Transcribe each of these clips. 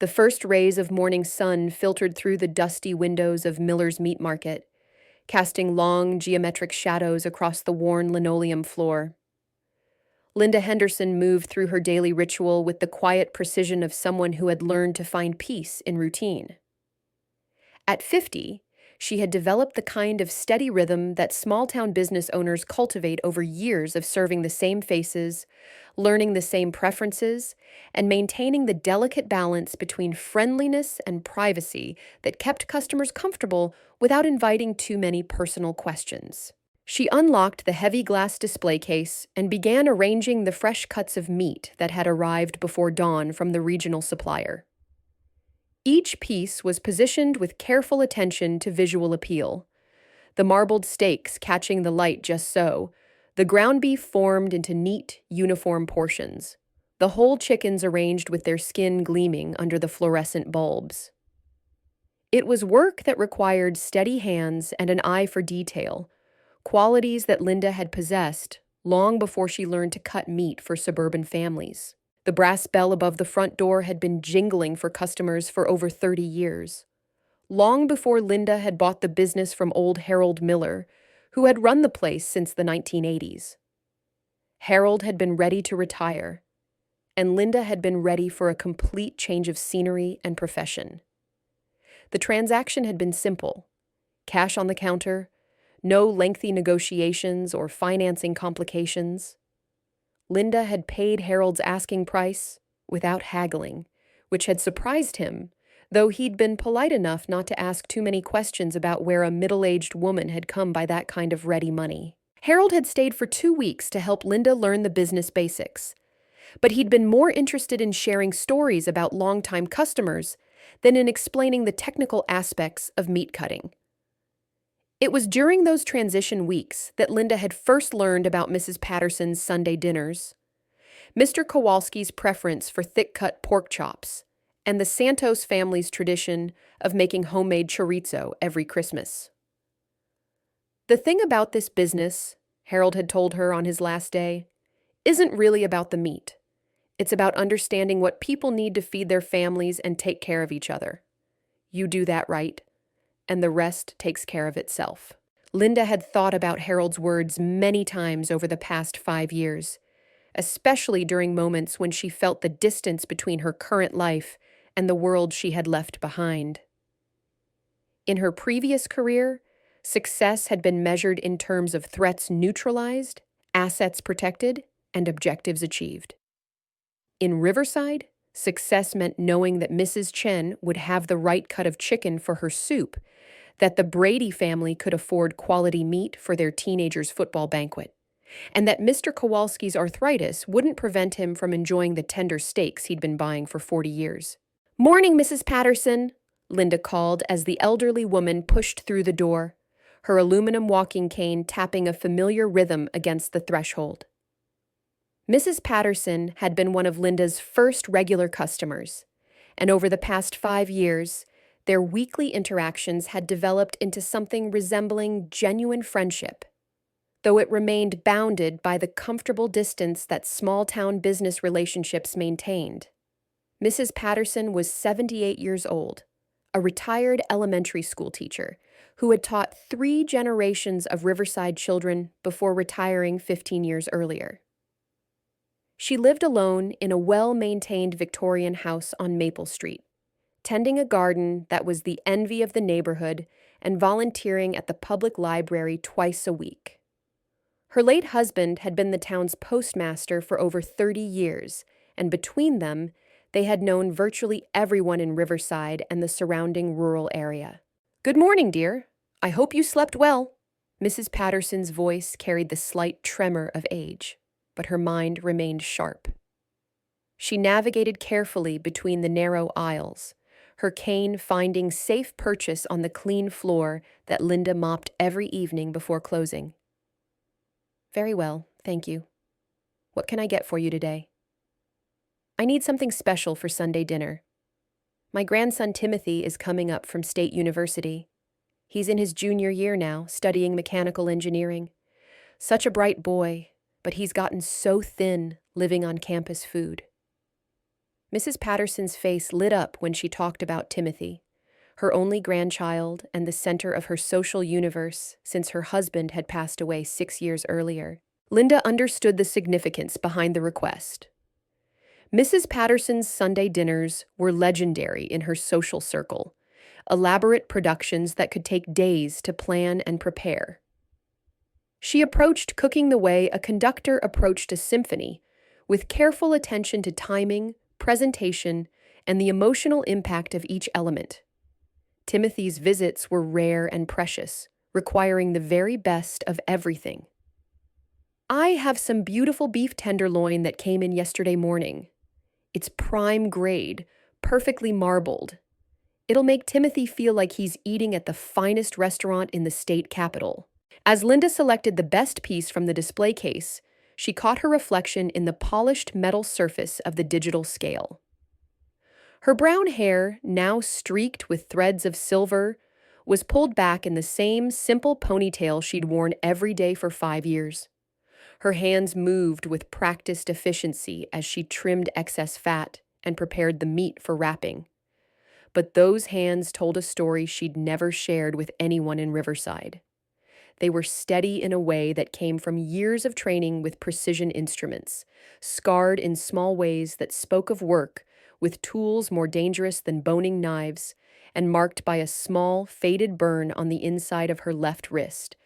The first rays of morning sun filtered through the dusty windows of Miller's Meat Market, casting long geometric shadows across the worn linoleum floor. Linda Henderson moved through her daily ritual with the quiet precision of someone who had learned to find peace in routine. At 50, she had developed the kind of steady rhythm that small-town business owners cultivate over years of serving the same faces, learning the same preferences, and maintaining the delicate balance between friendliness and privacy that kept customers comfortable without inviting too many personal questions. She unlocked the heavy glass display case and began arranging the fresh cuts of meat that had arrived before dawn from the regional supplier. Each piece was positioned with careful attention to visual appeal, the marbled steaks catching the light just so, the ground beef formed into neat, uniform portions, the whole chickens arranged with their skin gleaming under the fluorescent bulbs. It was work that required steady hands and an eye for detail, qualities that Linda had possessed long before she learned to cut meat for suburban families. The brass bell above the front door had been jingling for customers for over 30 years, long before Linda had bought the business from old Harold Miller, who had run the place since the 1980s. Harold had been ready to retire, and Linda had been ready for a complete change of scenery and profession. The transaction had been simple: cash on the counter, no lengthy negotiations or financing complications. Linda had paid Harold's asking price without haggling, which had surprised him, though he'd been polite enough not to ask too many questions about where a middle-aged woman had come by that kind of ready money. Harold had stayed for 2 weeks to help Linda learn the business basics, but he'd been more interested in sharing stories about longtime customers than in explaining the technical aspects of meat cutting. It was during those transition weeks that Linda had first learned about Mrs. Patterson's Sunday dinners, Mr. Kowalski's preference for thick-cut pork chops, and the Santos family's tradition of making homemade chorizo every Christmas. "The thing about this business," Harold had told her on his last day, "isn't really about the meat. It's about understanding what people need to feed their families and take care of each other. You do that right, and the rest takes care of itself." Linda had thought about Harold's words many times over the past 5 years, especially during moments when she felt the distance between her current life and the world she had left behind. In her previous career, success had been measured in terms of threats neutralized, assets protected, and objectives achieved. In Riverside, success meant knowing that Mrs. Chen would have the right cut of chicken for her soup, that the Brady family could afford quality meat for their teenager's football banquet, and that Mr. Kowalski's arthritis wouldn't prevent him from enjoying the tender steaks he'd been buying for 40 years. "Morning, Mrs. Patterson," Linda called as the elderly woman pushed through the door, her aluminum walking cane tapping a familiar rhythm against the threshold. Mrs. Patterson had been one of Linda's first regular customers, and over the past 5 years, their weekly interactions had developed into something resembling genuine friendship, though it remained bounded by the comfortable distance that small-town business relationships maintained. Mrs. Patterson was 78 years old, a retired elementary school teacher who had taught 3 generations of Riverside children before retiring 15 years earlier. She lived alone in a well-maintained Victorian house on Maple Street, tending a garden that was the envy of the neighborhood and volunteering at the public library twice a week. Her late husband had been the town's postmaster for over 30 years, and between them, they had known virtually everyone in Riverside and the surrounding rural area. "Good morning, dear. I hope you slept well." Mrs. Patterson's voice carried the slight tremor of age, but her mind remained sharp. She navigated carefully between the narrow aisles, her cane finding safe purchase on the clean floor that Linda mopped every evening before closing. "Very well, thank you. What can I get for you today?" "I need something special for Sunday dinner. My grandson Timothy is coming up from State University. He's in his junior year now, studying mechanical engineering. Such a bright boy, but he's gotten so thin living on campus food." Mrs. Patterson's face lit up when she talked about Timothy, her only grandchild and the center of her social universe since her husband had passed away 6 years earlier. Linda understood the significance behind the request. Mrs. Patterson's Sunday dinners were legendary in her social circle, elaborate productions that could take days to plan and prepare. She approached cooking the way a conductor approached a symphony, with careful attention to timing, presentation, and the emotional impact of each element. Timothy's visits were rare and precious, requiring the very best of everything. "I have some beautiful beef tenderloin that came in yesterday morning. It's prime grade, perfectly marbled. It'll make Timothy feel like he's eating at the finest restaurant in the state capital." As Linda selected the best piece from the display case, she caught her reflection in the polished metal surface of the digital scale. Her brown hair, now streaked with threads of silver, was pulled back in the same simple ponytail she'd worn every day for 5 years. Her hands moved with practiced efficiency as she trimmed excess fat and prepared the meat for wrapping. But those hands told a story she'd never shared with anyone in Riverside. They were steady in a way that came from years of training with precision instruments, scarred in small ways that spoke of work with tools more dangerous than boning knives, and marked by a small, faded burn on the inside of her left wrist,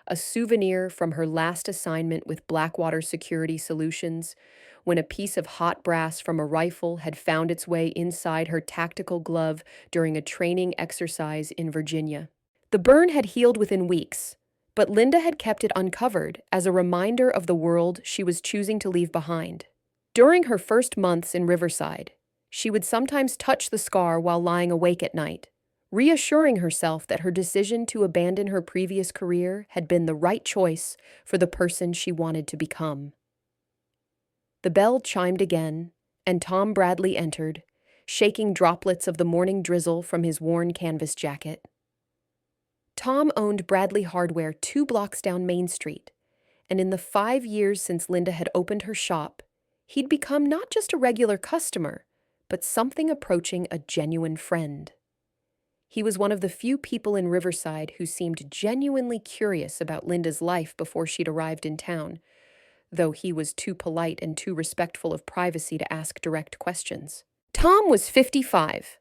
a souvenir from her last assignment with Blackwater Security Solutions, when a piece of hot brass from a rifle had found its way inside her tactical glove during a training exercise in Virginia. The burn had healed within weeks, but Linda had kept it uncovered as a reminder of the world she was choosing to leave behind. During her first months in Riverside, she would sometimes touch the scar while lying awake at night, reassuring herself that her decision to abandon her previous career had been the right choice for the person she wanted to become. The bell chimed again, and Tom Bradley entered, shaking droplets of the morning drizzle from his worn canvas jacket. Tom owned Bradley Hardware 2 blocks down Main Street, and in the 5 years since Linda had opened her shop, he'd become not just a regular customer, but something approaching a genuine friend. He was one of the few people in Riverside who seemed genuinely curious about Linda's life before she'd arrived in town, though he was too polite and too respectful of privacy to ask direct questions. Tom was 55,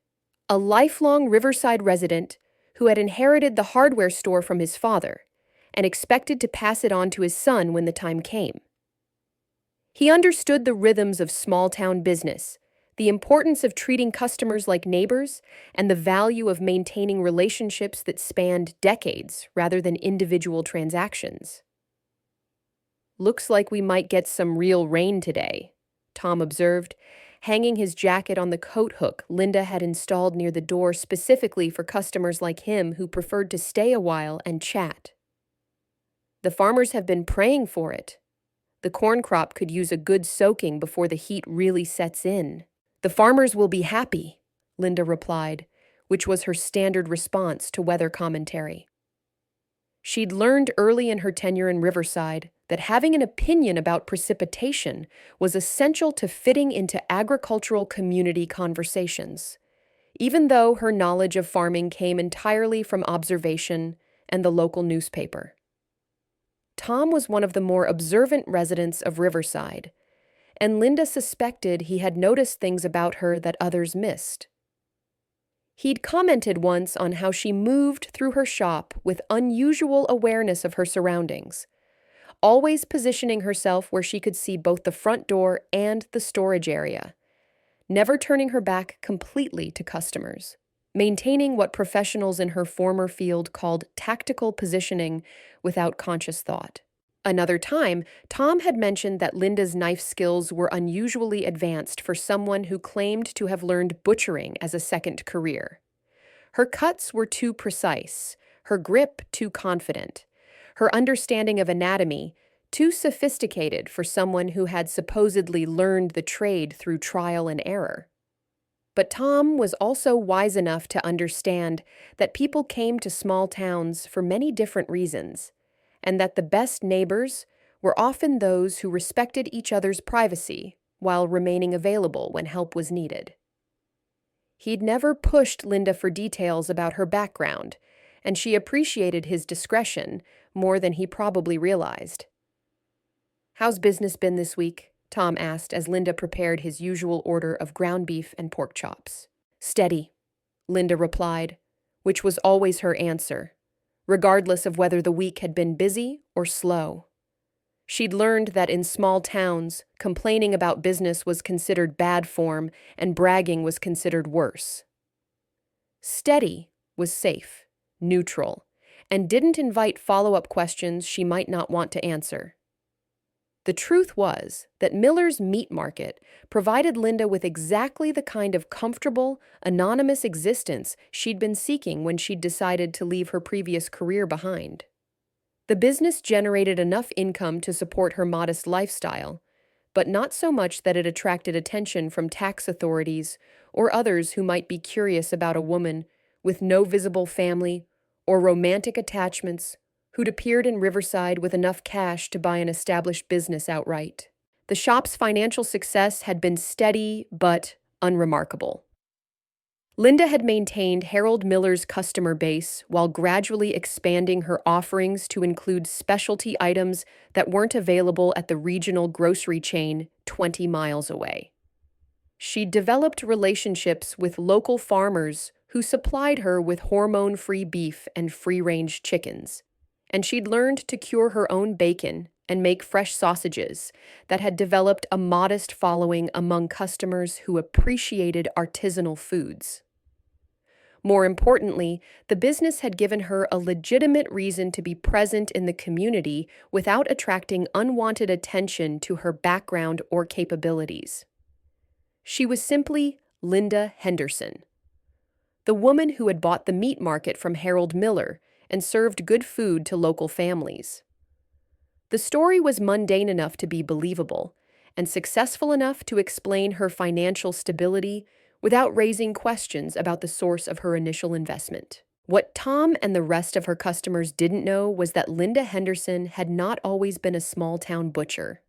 a lifelong Riverside resident who had inherited the hardware store from his father and expected to pass it on to his son when the time came. He understood the rhythms of small-town business, the importance of treating customers like neighbors, and the value of maintaining relationships that spanned decades rather than individual transactions. "Looks like we might get some real rain today," Tom observed, hanging his jacket on the coat hook Linda had installed near the door specifically for customers like him who preferred to stay a while and chat. "The farmers have been praying for it. The corn crop could use a good soaking before the heat really sets in." "The farmers will be happy," Linda replied, which was her standard response to weather commentary. She'd learned early in her tenure in Riverside that having an opinion about precipitation was essential to fitting into agricultural community conversations, even though her knowledge of farming came entirely from observation and the local newspaper. Tom was one of the more observant residents of Riverside, and Linda suspected he had noticed things about her that others missed. He'd commented once on how she moved through her shop with unusual awareness of her surroundings, always positioning herself where she could see both the front door and the storage area, never turning her back completely to customers, maintaining what professionals in her former field called tactical positioning without conscious thought. Another time, Tom had mentioned that Linda's knife skills were unusually advanced for someone who claimed to have learned butchering as a second career. Her cuts were too precise, her grip too confident, her understanding of anatomy too sophisticated for someone who had supposedly learned the trade through trial and error. But Tom was also wise enough to understand that people came to small towns for many different reasons, and that the best neighbors were often those who respected each other's privacy while remaining available when help was needed. He'd never pushed Linda for details about her background, and she appreciated his discretion more than he probably realized. "How's business been this week?" Tom asked as Linda prepared his usual order of ground beef and pork chops. "Steady," Linda replied, which was always her answer, regardless of whether the week had been busy or slow. She'd learned that in small towns, complaining about business was considered bad form and bragging was considered worse. Steady was safe, neutral, and didn't invite follow-up questions she might not want to answer. The truth was that Miller's Meat Market provided Linda with exactly the kind of comfortable, anonymous existence she'd been seeking when she'd decided to leave her previous career behind. The business generated enough income to support her modest lifestyle, but not so much that it attracted attention from tax authorities or others who might be curious about a woman with no visible family or romantic attachments who'd appeared in Riverside with enough cash to buy an established business outright. The shop's financial success had been steady but unremarkable. Linda had maintained Harold Miller's customer base while gradually expanding her offerings to include specialty items that weren't available at the regional grocery chain 20 miles away. She'd developed relationships with local farmers who supplied her with hormone-free beef and free-range chickens, and she'd learned to cure her own bacon and make fresh sausages that had developed a modest following among customers who appreciated artisanal foods. More importantly, the business had given her a legitimate reason to be present in the community without attracting unwanted attention to her background or capabilities. She was simply Linda Henderson, the woman who had bought the meat market from Harold Miller and served good food to local families. The story was mundane enough to be believable and successful enough to explain her financial stability without raising questions about the source of her initial investment. What Tom and the rest of her customers didn't know was that Linda Henderson had not always been a small-town butcher.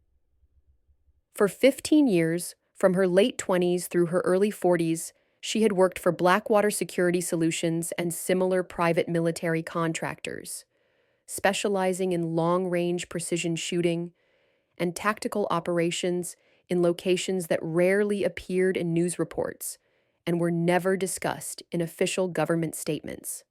For 15 years, from her late 20s through her early 40s, she had worked for Blackwater Security Solutions and similar private military contractors, specializing in long-range precision shooting and tactical operations in locations that rarely appeared in news reports and were never discussed in official government statements.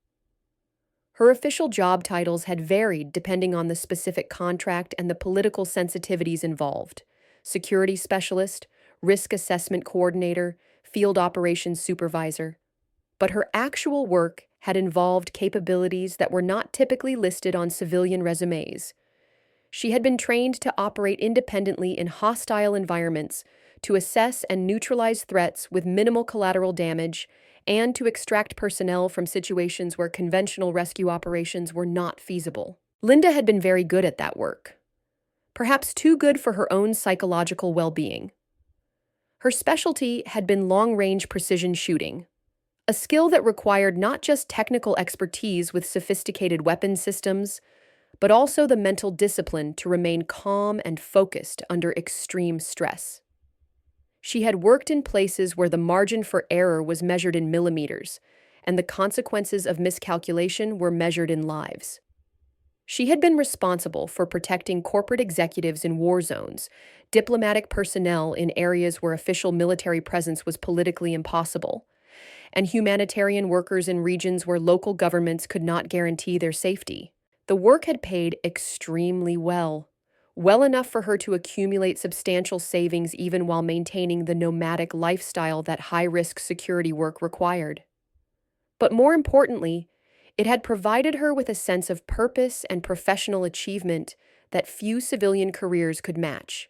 Her official job titles had varied depending on the specific contract and the political sensitivities involved: security specialist, risk assessment coordinator, field operations supervisor. But her actual work had involved capabilities that were not typically listed on civilian resumes. She had been trained to operate independently in hostile environments, to assess and neutralize threats with minimal collateral damage, and to extract personnel from situations where conventional rescue operations were not feasible. Linda had been very good at that work, perhaps too good for her own psychological well-being. Her specialty had been long-range precision shooting, a skill that required not just technical expertise with sophisticated weapon systems, but also the mental discipline to remain calm and focused under extreme stress. She had worked in places where the margin for error was measured in millimeters, and the consequences of miscalculation were measured in lives. She had been responsible for protecting corporate executives in war zones, diplomatic personnel in areas where official military presence was politically impossible, and humanitarian workers in regions where local governments could not guarantee their safety. The work had paid extremely well enough for her to accumulate substantial savings even while maintaining the nomadic lifestyle that high-risk security work required. But more importantly, it had provided her with a sense of purpose and professional achievement that few civilian careers could match.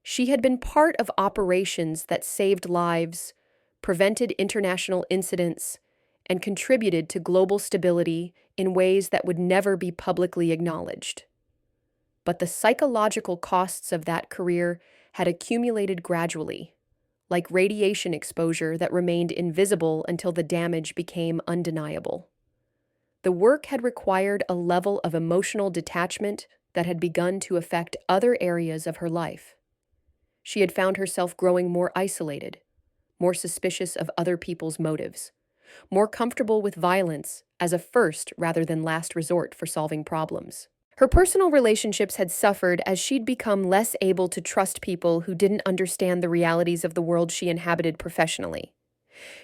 She had been part of operations that saved lives, prevented international incidents, and contributed to global stability in ways that would never be publicly acknowledged. But the psychological costs of that career had accumulated gradually, like radiation exposure that remained invisible until the damage became undeniable. The work had required a level of emotional detachment that had begun to affect other areas of her life. she had found herself growing more isolated, more suspicious of other people's motives, more comfortable with violence as a first rather than last resort for solving problems. Her personal relationships had suffered as she'd become less able to trust people who didn't understand the realities of the world she inhabited professionally.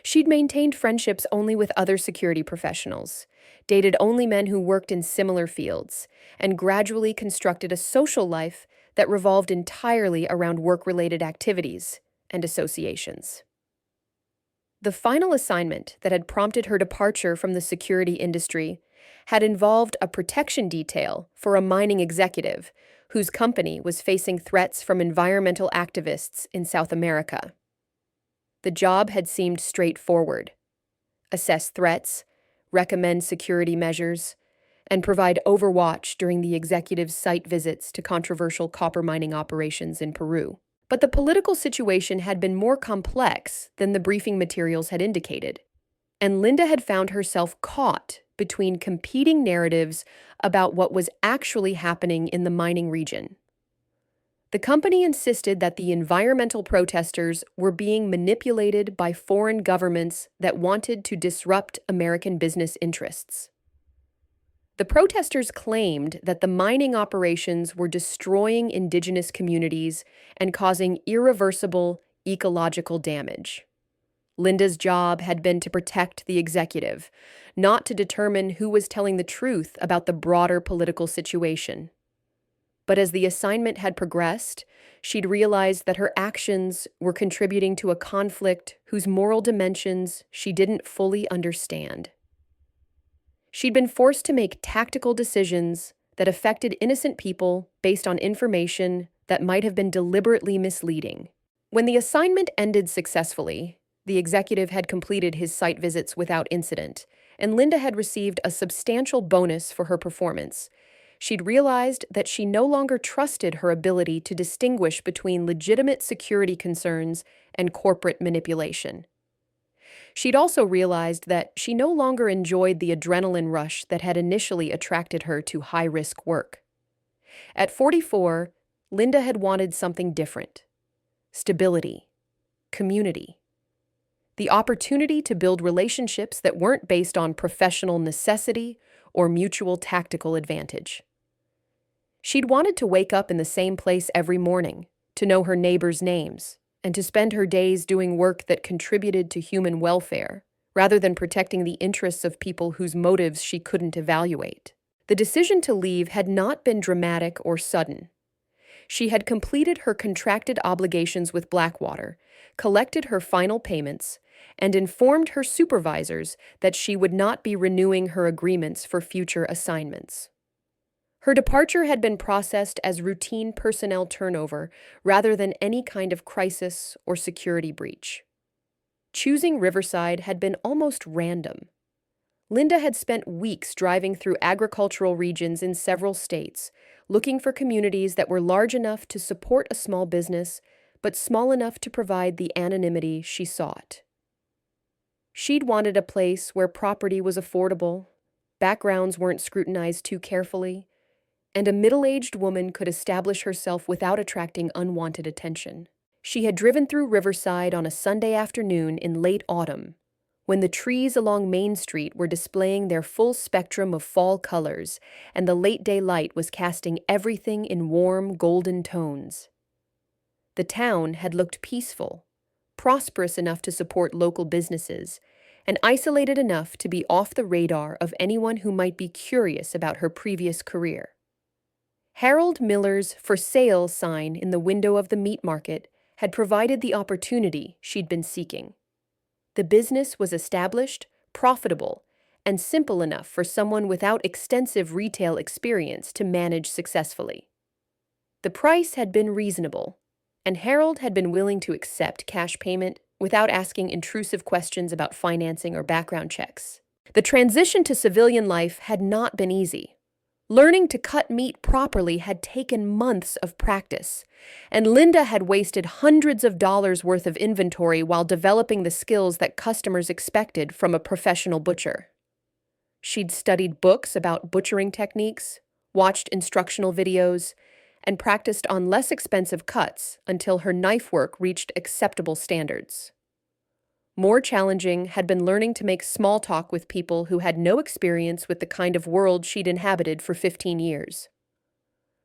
She'd maintained friendships only with other security professionals, dated only men who worked in similar fields, and gradually constructed a social life that revolved entirely around work-related activities and associations. The final assignment that had prompted her departure from the security industry had involved a protection detail for a mining executive whose company was facing threats from environmental activists in South America. The job had seemed straightforward: assess threats, recommend security measures, and provide overwatch during the executive's site visits to controversial copper mining operations in Peru. But the political situation had been more complex than the briefing materials had indicated, and Linda had found herself caught between competing narratives about what was actually happening in the mining region. The company insisted that the environmental protesters were being manipulated by foreign governments that wanted to disrupt American business interests. The protesters claimed that the mining operations were destroying indigenous communities and causing irreversible ecological damage. Linda's job had been to protect the executive, not to determine who was telling the truth about the broader political situation. But as the assignment had progressed, she'd realized that her actions were contributing to a conflict whose moral dimensions she didn't fully understand. She'd been forced to make tactical decisions that affected innocent people based on information that might have been deliberately misleading. When the assignment ended successfully, the executive had completed his site visits without incident, and Linda had received a substantial bonus for her performance. She'd realized that she no longer trusted her ability to distinguish between legitimate security concerns and corporate manipulation. She'd also realized that she no longer enjoyed the adrenaline rush that had initially attracted her to high-risk work. At 44, Linda had wanted something different: stability, community, the opportunity to build relationships that weren't based on professional necessity or mutual tactical advantage. She'd wanted to wake up in the same place every morning, to know her neighbors' names, and to spend her days doing work that contributed to human welfare, rather than protecting the interests of people whose motives she couldn't evaluate. The decision to leave had not been dramatic or sudden. She had completed her contracted obligations with Blackwater, collected her final payments, and informed her supervisors that she would not be renewing her agreements for future assignments. Her departure had been processed as routine personnel turnover rather than any kind of crisis or security breach. Choosing Riverside had been almost random. Linda had spent weeks driving through agricultural regions in several states, looking for communities that were large enough to support a small business, but small enough to provide the anonymity she sought. She'd wanted a place where property was affordable, backgrounds weren't scrutinized too carefully, and a middle-aged woman could establish herself without attracting unwanted attention. She had driven through Riverside on a Sunday afternoon in late autumn, when the trees along Main Street were displaying their full spectrum of fall colors and the late-day light was casting everything in warm, golden tones. The town had looked peaceful, prosperous enough to support local businesses, and isolated enough to be off the radar of anyone who might be curious about her previous career. Harold Miller's "For Sale" sign in the window of the meat market had provided the opportunity she'd been seeking. The business was established, profitable, and simple enough for someone without extensive retail experience to manage successfully. The price had been reasonable, and Harold had been willing to accept cash payment without asking intrusive questions about financing or background checks. The transition to civilian life had not been easy. Learning to cut meat properly had taken months of practice, and Linda had wasted hundreds of dollars worth of inventory while developing the skills that customers expected from a professional butcher. She'd studied books about butchering techniques, watched instructional videos, and practiced on less expensive cuts until her knife work reached acceptable standards. More challenging had been learning to make small talk with people who had no experience with the kind of world she'd inhabited for 15 years.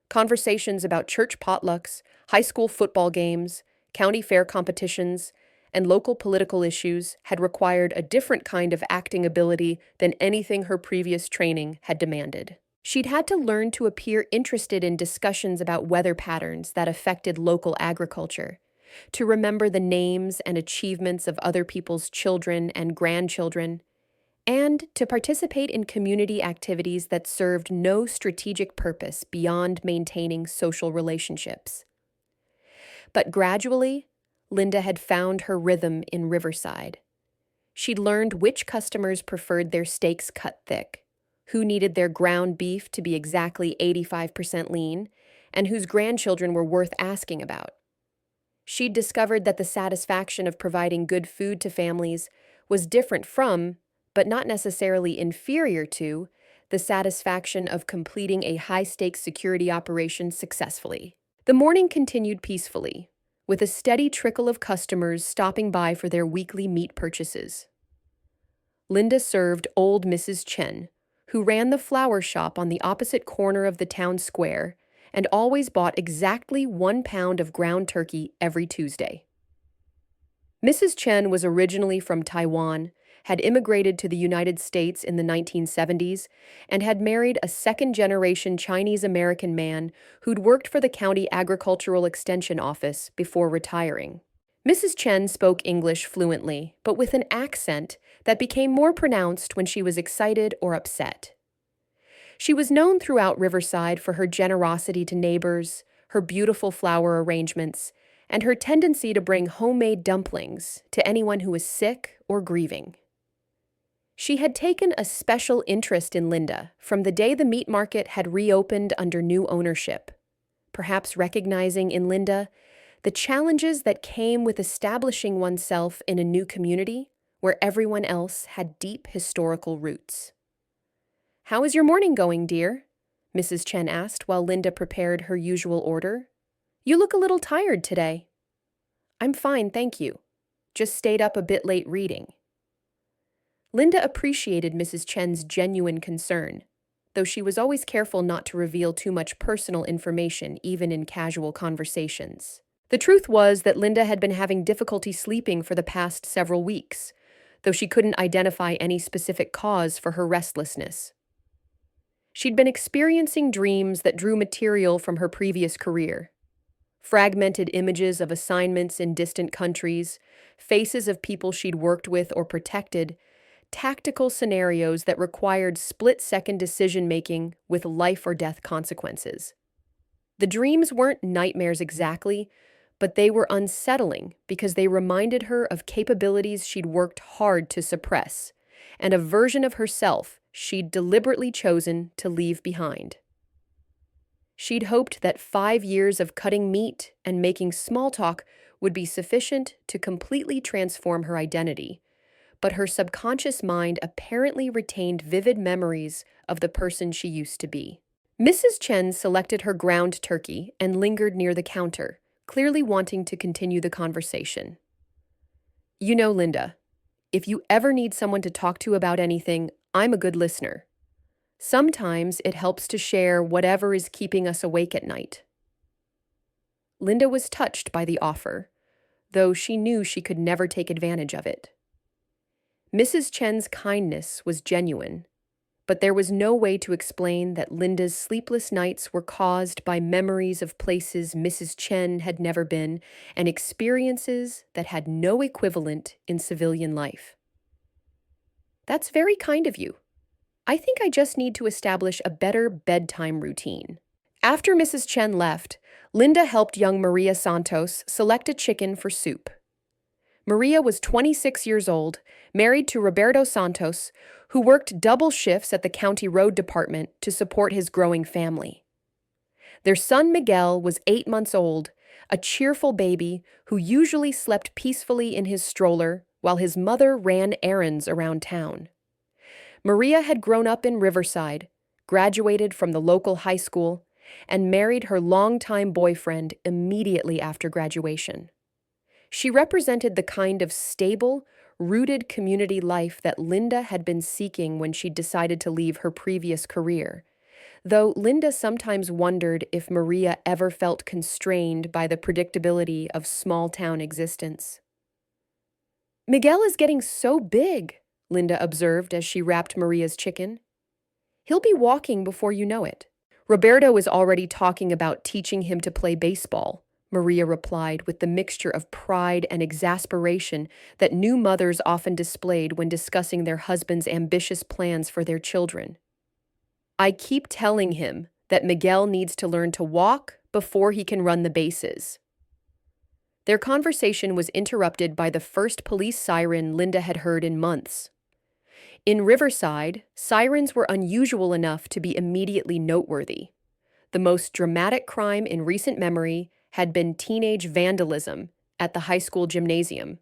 Conversations about church potlucks, high school football games, county fair competitions, and local political issues had required a different kind of acting ability than anything her previous training had demanded. She'd had to learn to appear interested in discussions about weather patterns that affected local agriculture, to remember the names and achievements of other people's children and grandchildren, and to participate in community activities that served no strategic purpose beyond maintaining social relationships. But gradually, Linda had found her rhythm in Riverside. She'd learned which customers preferred their steaks cut thick, who needed their ground beef to be exactly 85% lean, and whose grandchildren were worth asking about. She'd discovered that the satisfaction of providing good food to families was different from, but not necessarily inferior to, the satisfaction of completing a high-stakes security operation successfully. The morning continued peacefully, with a steady trickle of customers stopping by for their weekly meat purchases. Linda served old Mrs. Chen, who ran the flower shop on the opposite corner of the town square and always bought exactly 1 pound of ground turkey every Tuesday. Mrs. Chen was originally from Taiwan, had immigrated to the United States in the 1970s, and had married a second-generation Chinese-American man who'd worked for the county agricultural extension office before retiring. Mrs. Chen spoke English fluently, but with an accent that became more pronounced when she was excited or upset. She was known throughout Riverside for her generosity to neighbors, her beautiful flower arrangements, and her tendency to bring homemade dumplings to anyone who was sick or grieving. She had taken a special interest in Linda from the day the meat market had reopened under new ownership, perhaps recognizing in Linda the challenges that came with establishing oneself in a new community where everyone else had deep historical roots. "How is your morning going, dear?" Mrs. Chen asked while Linda prepared her usual order. "You look a little tired today." "I'm fine, thank you. Just stayed up a bit late reading." Linda appreciated Mrs. Chen's genuine concern, though she was always careful not to reveal too much personal information even in casual conversations. The truth was that Linda had been having difficulty sleeping for the past several weeks, though she couldn't identify any specific cause for her restlessness. She'd been experiencing dreams that drew material from her previous career. Fragmented images of assignments in distant countries, faces of people she'd worked with or protected, tactical scenarios that required split-second decision-making with life-or-death consequences. The dreams weren't nightmares exactly, but they were unsettling because they reminded her of capabilities she'd worked hard to suppress, and a version of herself she'd deliberately chosen to leave behind. She'd hoped that 5 years of cutting meat and making small talk would be sufficient to completely transform her identity, but her subconscious mind apparently retained vivid memories of the person she used to be. Mrs. Chen selected her ground turkey and lingered near the counter, clearly wanting to continue the conversation. "You know, Linda, if you ever need someone to talk to about anything, I'm a good listener. Sometimes it helps to share whatever is keeping us awake at night." Linda was touched by the offer, though she knew she could never take advantage of it. Mrs. Chen's kindness was genuine, but there was no way to explain that Linda's sleepless nights were caused by memories of places Mrs. Chen had never been and experiences that had no equivalent in civilian life. "That's very kind of you. I think I just need to establish a better bedtime routine." After Mrs. Chen left, Linda helped young Maria Santos select a chicken for soup. Maria was 26 years old, married to Roberto Santos, who worked double shifts at the county road department to support his growing family. Their son Miguel was 8 months old, a cheerful baby who usually slept peacefully in his stroller while his mother ran errands around town. Maria had grown up in Riverside, graduated from the local high school, and married her longtime boyfriend immediately after graduation. She represented the kind of stable, rooted community life that Linda had been seeking when she decided to leave her previous career, though Linda sometimes wondered if Maria ever felt constrained by the predictability of small-town existence. "Miguel is getting so big," Linda observed as she wrapped Maria's chicken. "He'll be walking before you know it." "Roberto is already talking about teaching him to play baseball," Maria replied with the mixture of pride and exasperation that new mothers often displayed when discussing their husbands' ambitious plans for their children. "I keep telling him that Miguel needs to learn to walk before he can run the bases." Their conversation was interrupted by the first police siren Linda had heard in months. In Riverside, sirens were unusual enough to be immediately noteworthy. The most dramatic crime in recent memory had been teenage vandalism at the high school gymnasium,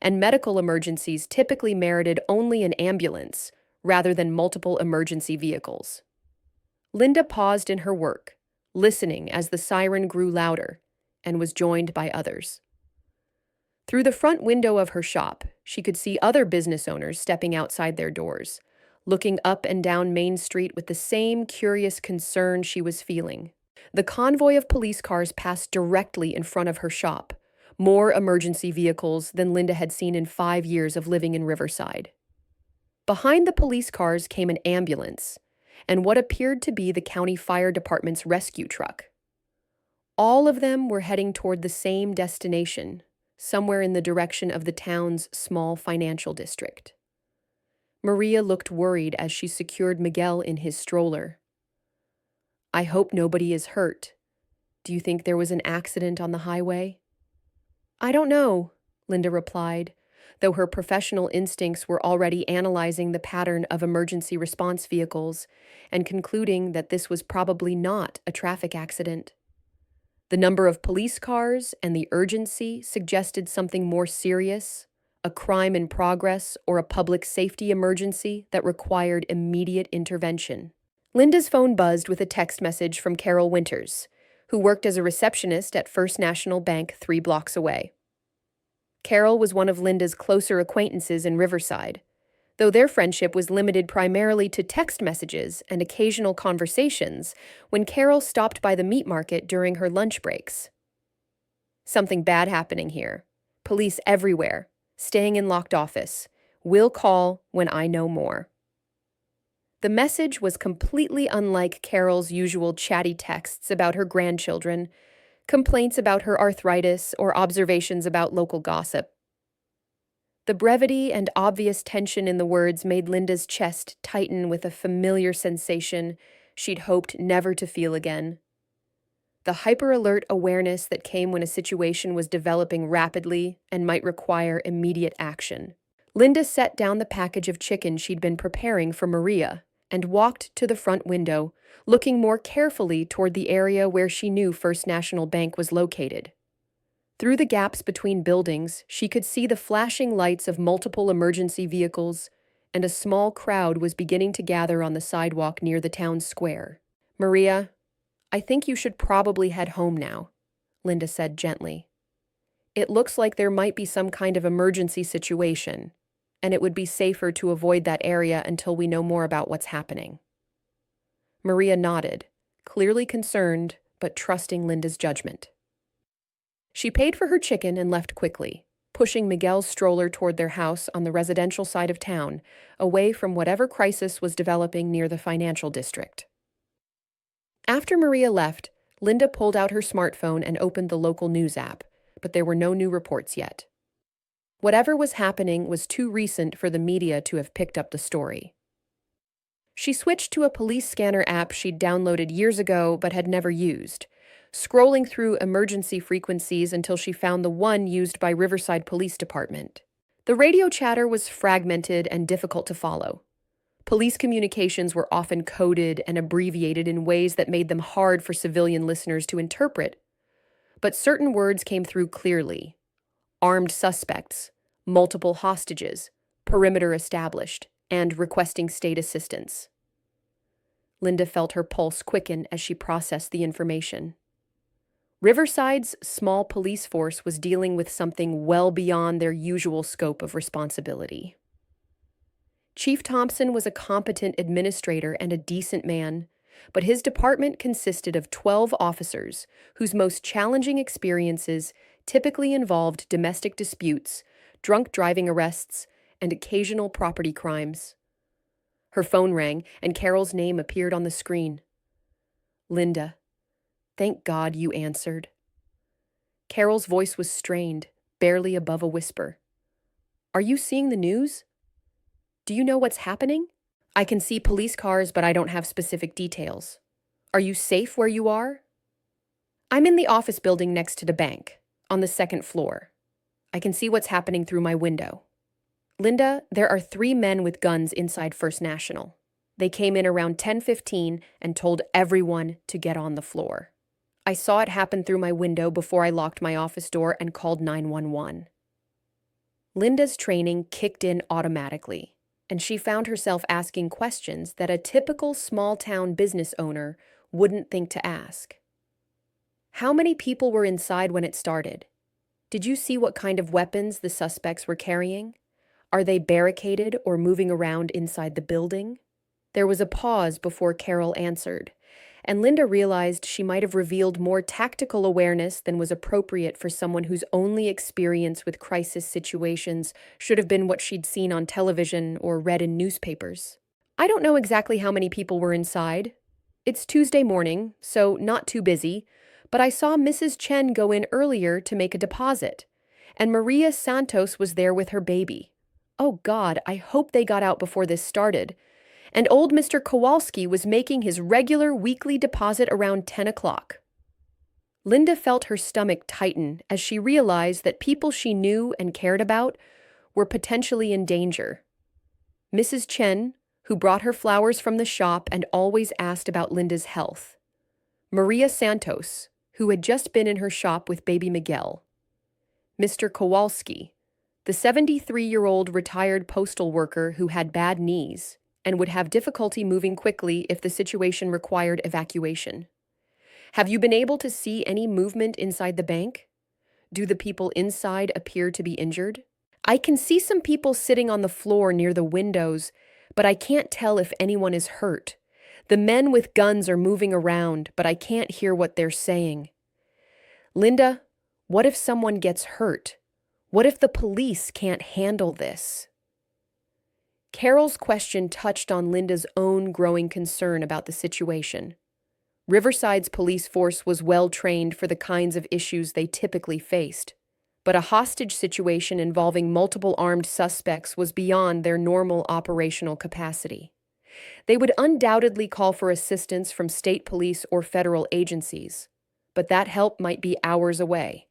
and medical emergencies typically merited only an ambulance rather than multiple emergency vehicles. Linda paused in her work, listening as the siren grew louder, and was joined by others. Through the front window of her shop, she could see other business owners stepping outside their doors, looking up and down Main Street with the same curious concern she was feeling. The convoy of police cars passed directly in front of her shop, more emergency vehicles than Linda had seen in 5 years of living in Riverside. Behind the police cars came an ambulance, and what appeared to be the county fire department's rescue truck. All of them were heading toward the same destination, somewhere in the direction of the town's small financial district. Maria looked worried as she secured Miguel in his stroller. "I hope nobody is hurt. Do you think there was an accident on the highway?" "I don't know," Linda replied, though her professional instincts were already analyzing the pattern of emergency response vehicles and concluding that this was probably not a traffic accident. The number of police cars and the urgency suggested something more serious, a crime in progress or a public safety emergency that required immediate intervention. Linda's phone buzzed with a text message from Carol Winters, who worked as a receptionist at First National Bank 3 blocks away. Carol was one of Linda's closer acquaintances in Riverside, though their friendship was limited primarily to text messages and occasional conversations when Carol stopped by the meat market during her lunch breaks. "Something bad happening here. Police everywhere. Staying in locked office. Will call when I know more." The message was completely unlike Carol's usual chatty texts about her grandchildren, complaints about her arthritis, or observations about local gossip. The brevity and obvious tension in the words made Linda's chest tighten with a familiar sensation she'd hoped never to feel again. The hyper-alert awareness that came when a situation was developing rapidly and might require immediate action. Linda set down the package of chicken she'd been preparing for Maria and walked to the front window, looking more carefully toward the area where she knew First National Bank was located. Through the gaps between buildings, she could see the flashing lights of multiple emergency vehicles, and a small crowd was beginning to gather on the sidewalk near the town square. "Maria, I think you should probably head home now," Linda said gently. "It looks like there might be some kind of emergency situation, and it would be safer to avoid that area until we know more about what's happening." Maria nodded, clearly concerned but trusting Linda's judgment. She paid for her chicken and left quickly, pushing Miguel's stroller toward their house on the residential side of town, away from whatever crisis was developing near the financial district. After Maria left, Linda pulled out her smartphone and opened the local news app, but there were no new reports yet. Whatever was happening was too recent for the media to have picked up the story. She switched to a police scanner app she'd downloaded years ago but had never used, scrolling through emergency frequencies until she found the one used by Riverside Police Department. The radio chatter was fragmented and difficult to follow. Police communications were often coded and abbreviated in ways that made them hard for civilian listeners to interpret, but certain words came through clearly: armed suspects, multiple hostages, perimeter established, and requesting state assistance. Linda felt her pulse quicken as she processed the information. Riverside's small police force was dealing with something well beyond their usual scope of responsibility. Chief Thompson was a competent administrator and a decent man, but his department consisted of 12 officers whose most challenging experiences typically involved domestic disputes, drunk driving arrests, and occasional property crimes. Her phone rang, and Carol's name appeared on the screen. Linda, thank God you answered. Carol's voice was strained, barely above a whisper. Are you seeing the news? Do you know what's happening? I can see police cars, but I don't have specific details. Are you safe where you are? I'm in the office building next to the bank, on the second floor. I can see what's happening through my window. Linda, there are 3 men with guns inside First National. They came in around 10:15 and told everyone to get on the floor. I saw it happen through my window before I locked my office door and called 911. Linda's training kicked in automatically, and she found herself asking questions that a typical small-town business owner wouldn't think to ask. How many people were inside when it started? Did you see what kind of weapons the suspects were carrying? Are they barricaded or moving around inside the building? There was a pause before Carol answered, and Linda realized she might have revealed more tactical awareness than was appropriate for someone whose only experience with crisis situations should have been what she'd seen on television or read in newspapers. I don't know exactly how many people were inside. It's Tuesday morning, so not too busy, but I saw Mrs. Chen go in earlier to make a deposit, and Maria Santos was there with her baby. Oh God, I hope they got out before this started. And old Mr. Kowalski was making his regular weekly deposit around 10 o'clock. Linda felt her stomach tighten as she realized that people she knew and cared about were potentially in danger. Mrs. Chen, who brought her flowers from the shop and always asked about Linda's health. Maria Santos, who had just been in her shop with baby Miguel. Mr. Kowalski, the 73-year-old retired postal worker who had bad knees and would have difficulty moving quickly if the situation required evacuation. Have you been able to see any movement inside the bank? Do the people inside appear to be injured? I can see some people sitting on the floor near the windows, but I can't tell if anyone is hurt. The men with guns are moving around, but I can't hear what they're saying. Linda, what if someone gets hurt? What if the police can't handle this? Carol's question touched on Linda's own growing concern about the situation. Riverside's police force was well trained for the kinds of issues they typically faced, but a hostage situation involving multiple armed suspects was beyond their normal operational capacity. They would undoubtedly call for assistance from state police or federal agencies, but that help might be hours away,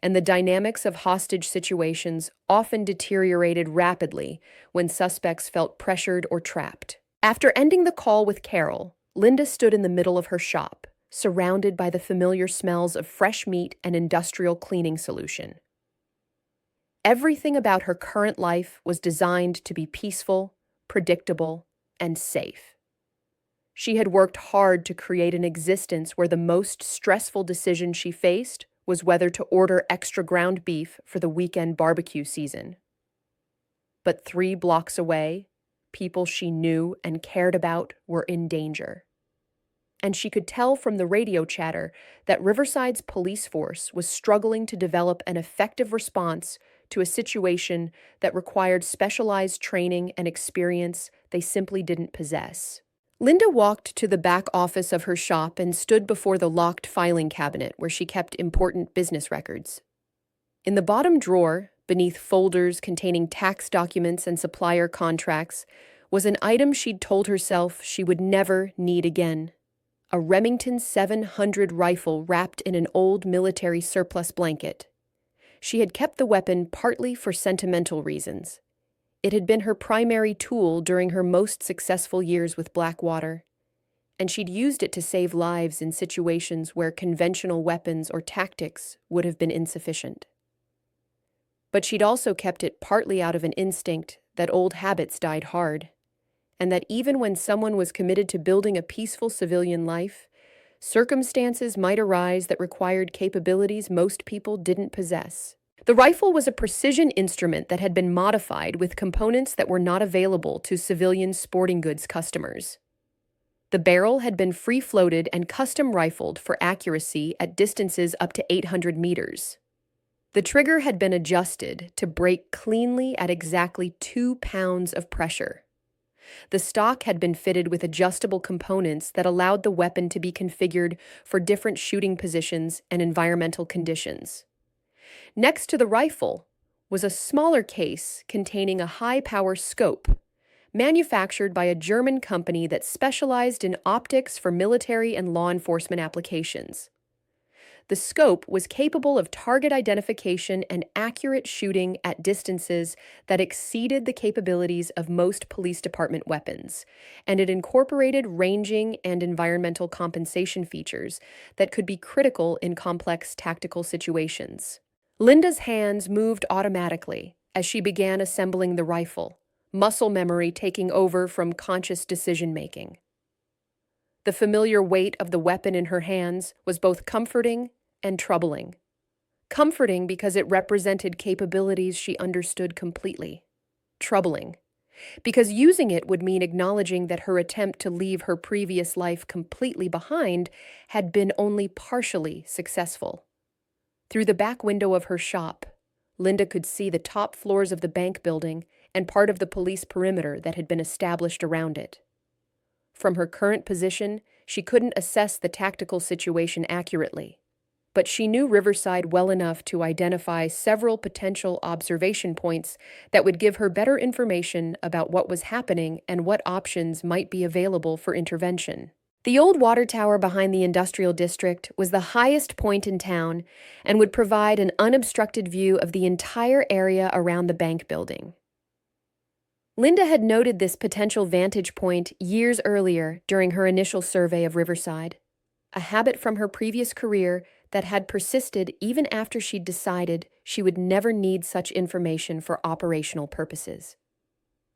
and the dynamics of hostage situations often deteriorated rapidly when suspects felt pressured or trapped. After ending the call with Carol, Linda stood in the middle of her shop, surrounded by the familiar smells of fresh meat and industrial cleaning solution. Everything about her current life was designed to be peaceful, predictable, and safe. She had worked hard to create an existence where the most stressful decision she faced was whether to order extra ground beef for the weekend barbecue season. But 3 blocks away, people she knew and cared about were in danger. And she could tell from the radio chatter that Riverside's police force was struggling to develop an effective response to a situation that required specialized training and experience they simply didn't possess. Linda walked to the back office of her shop and stood before the locked filing cabinet where she kept important business records. In the bottom drawer, beneath folders containing tax documents and supplier contracts, was an item she'd told herself she would never need again. A Remington 700 rifle wrapped in an old military surplus blanket. She had kept the weapon partly for sentimental reasons. It had been her primary tool during her most successful years with Blackwater, and she'd used it to save lives in situations where conventional weapons or tactics would have been insufficient. But she'd also kept it partly out of an instinct that old habits died hard, and that even when someone was committed to building a peaceful civilian life, circumstances might arise that required capabilities most people didn't possess. The rifle was a precision instrument that had been modified with components that were not available to civilian sporting goods customers. The barrel had been free-floated and custom rifled for accuracy at distances up to 800 meters. The trigger had been adjusted to break cleanly at exactly 2 pounds of pressure. The stock had been fitted with adjustable components that allowed the weapon to be configured for different shooting positions and environmental conditions. Next to the rifle was a smaller case containing a high-power scope, manufactured by a German company that specialized in optics for military and law enforcement applications. The scope was capable of target identification and accurate shooting at distances that exceeded the capabilities of most police department weapons, and it incorporated ranging and environmental compensation features that could be critical in complex tactical situations. Linda's hands moved automatically as she began assembling the rifle, muscle memory taking over from conscious decision-making. The familiar weight of the weapon in her hands was both comforting and troubling. Comforting because it represented capabilities she understood completely. Troubling because using it would mean acknowledging that her attempt to leave her previous life completely behind had been only partially successful. Through the back window of her shop, Linda could see the top floors of the bank building and part of the police perimeter that had been established around it. From her current position, she couldn't assess the tactical situation accurately, but she knew Riverside well enough to identify several potential observation points that would give her better information about what was happening and what options might be available for intervention. The old water tower behind the industrial district was the highest point in town and would provide an unobstructed view of the entire area around the bank building. Linda had noted this potential vantage point years earlier during her initial survey of Riverside, a habit from her previous career that had persisted even after she'd decided she would never need such information for operational purposes.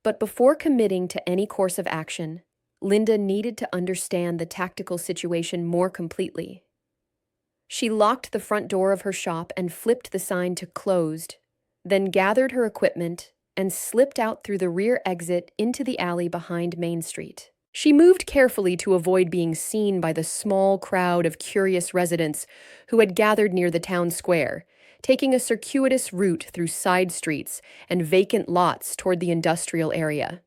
But before committing to any course of action, Linda needed to understand the tactical situation more completely. She locked the front door of her shop and flipped the sign to closed, then gathered her equipment and slipped out through the rear exit into the alley behind Main Street. She moved carefully to avoid being seen by the small crowd of curious residents who had gathered near the town square, taking a circuitous route through side streets and vacant lots toward the industrial area.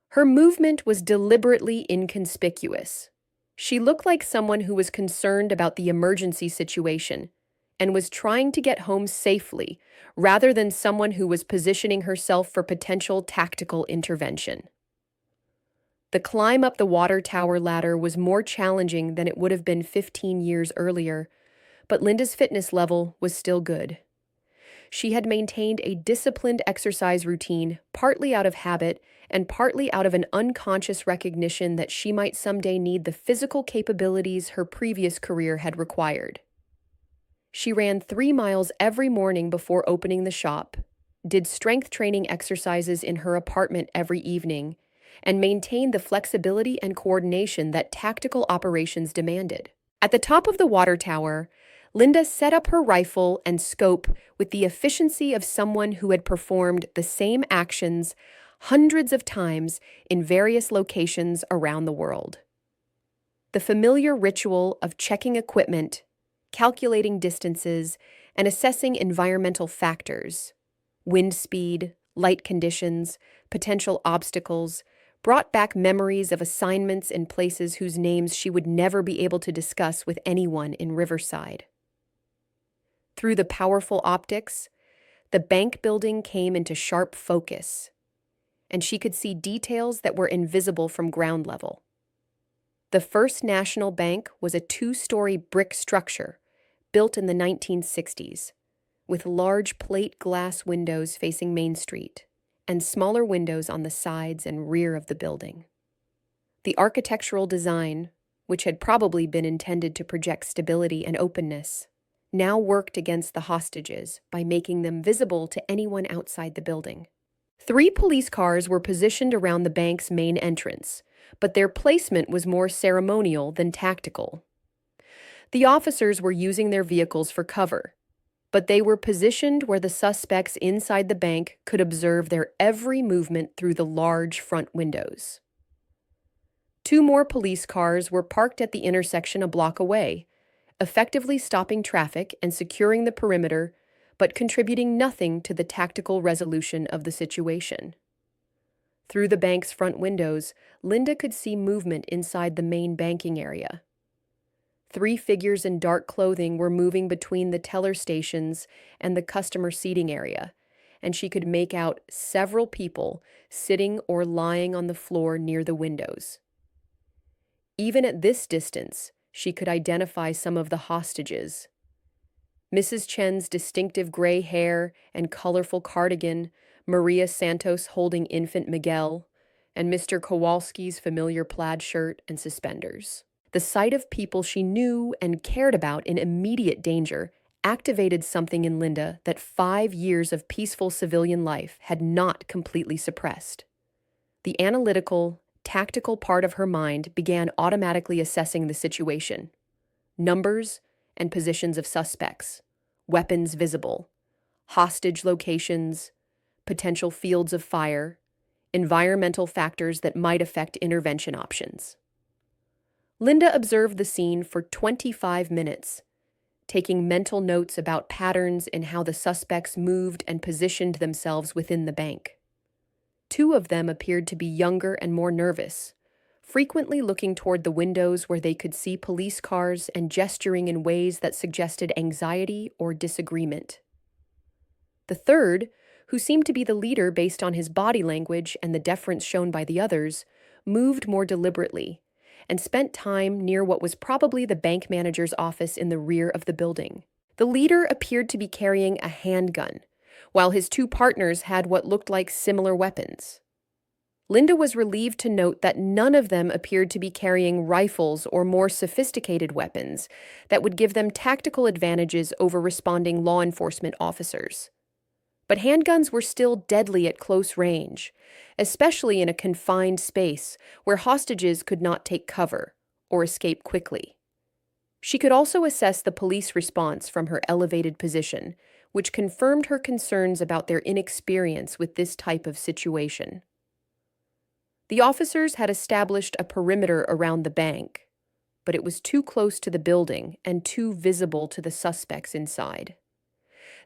Her movement was deliberately inconspicuous. She looked like someone who was concerned about the emergency situation and was trying to get home safely, rather than someone who was positioning herself for potential tactical intervention. The climb up the water tower ladder was more challenging than it would have been 15 years earlier, but Linda's fitness level was still good. She had maintained a disciplined exercise routine, partly out of habit and partly out of an unconscious recognition that she might someday need the physical capabilities her previous career had required. She ran 3 miles every morning before opening the shop, did strength training exercises in her apartment every evening, and maintained the flexibility and coordination that tactical operations demanded. At the top of the water tower, Linda set up her rifle and scope with the efficiency of someone who had performed the same actions hundreds of times in various locations around the world. The familiar ritual of checking equipment, calculating distances, and assessing environmental factors, wind speed, light conditions, potential obstacles, brought back memories of assignments in places whose names she would never be able to discuss with anyone in Riverside. Through the powerful optics, the bank building came into sharp focus, and she could see details that were invisible from ground level. The First National Bank was a 2-story brick structure built in the 1960s, with large plate glass windows facing Main Street and smaller windows on the sides and rear of the building. The architectural design, which had probably been intended to project stability and openness, now worked against the hostages by making them visible to anyone outside the building. 3 police cars were positioned around the bank's main entrance, but their placement was more ceremonial than tactical. The officers were using their vehicles for cover, but they were positioned where the suspects inside the bank could observe their every movement through the large front windows. 2 more police cars were parked at the intersection a block away, effectively stopping traffic and securing the perimeter, but contributing nothing to the tactical resolution of the situation. Through the bank's front windows, Linda could see movement inside the main banking area. 3 figures in dark clothing were moving between the teller stations and the customer seating area, and she could make out several people sitting or lying on the floor near the windows. Even at this distance, she could identify some of the hostages. Mrs. Chen's distinctive gray hair and colorful cardigan, Maria Santos holding infant Miguel, and Mr. Kowalski's familiar plaid shirt and suspenders. The sight of people she knew and cared about in immediate danger activated something in Linda that 5 years of peaceful civilian life had not completely suppressed. The analytical, tactical part of her mind began automatically assessing the situation. Numbers and positions of suspects, weapons visible, hostage locations, potential fields of fire, environmental factors that might affect intervention options. Linda observed the scene for 25 minutes, taking mental notes about patterns in how the suspects moved and positioned themselves within the bank. 2 of them appeared to be younger and more nervous, frequently looking toward the windows where they could see police cars and gesturing in ways that suggested anxiety or disagreement. The third, who seemed to be the leader based on his body language and the deference shown by the others, moved more deliberately and spent time near what was probably the bank manager's office in the rear of the building. The leader appeared to be carrying a handgun, while his 2 partners had what looked like similar weapons. Linda was relieved to note that none of them appeared to be carrying rifles or more sophisticated weapons that would give them tactical advantages over responding law enforcement officers. But handguns were still deadly at close range, especially in a confined space where hostages could not take cover or escape quickly. She could also assess the police response from her elevated position, which confirmed her concerns about their inexperience with this type of situation. The officers had established a perimeter around the bank, but it was too close to the building and too visible to the suspects inside.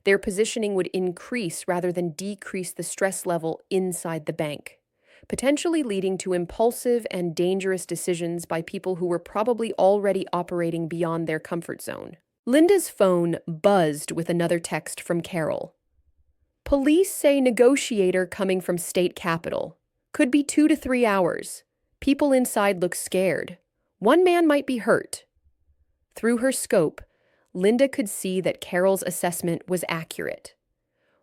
Their positioning would increase rather than decrease the stress level inside the bank, potentially leading to impulsive and dangerous decisions by people who were probably already operating beyond their comfort zone. Linda's phone buzzed with another text from Carol. Police say negotiator coming from state capitol. Could be 2 to 3 hours. People inside look scared. 1 man might be hurt. Through her scope, Linda could see that Carol's assessment was accurate.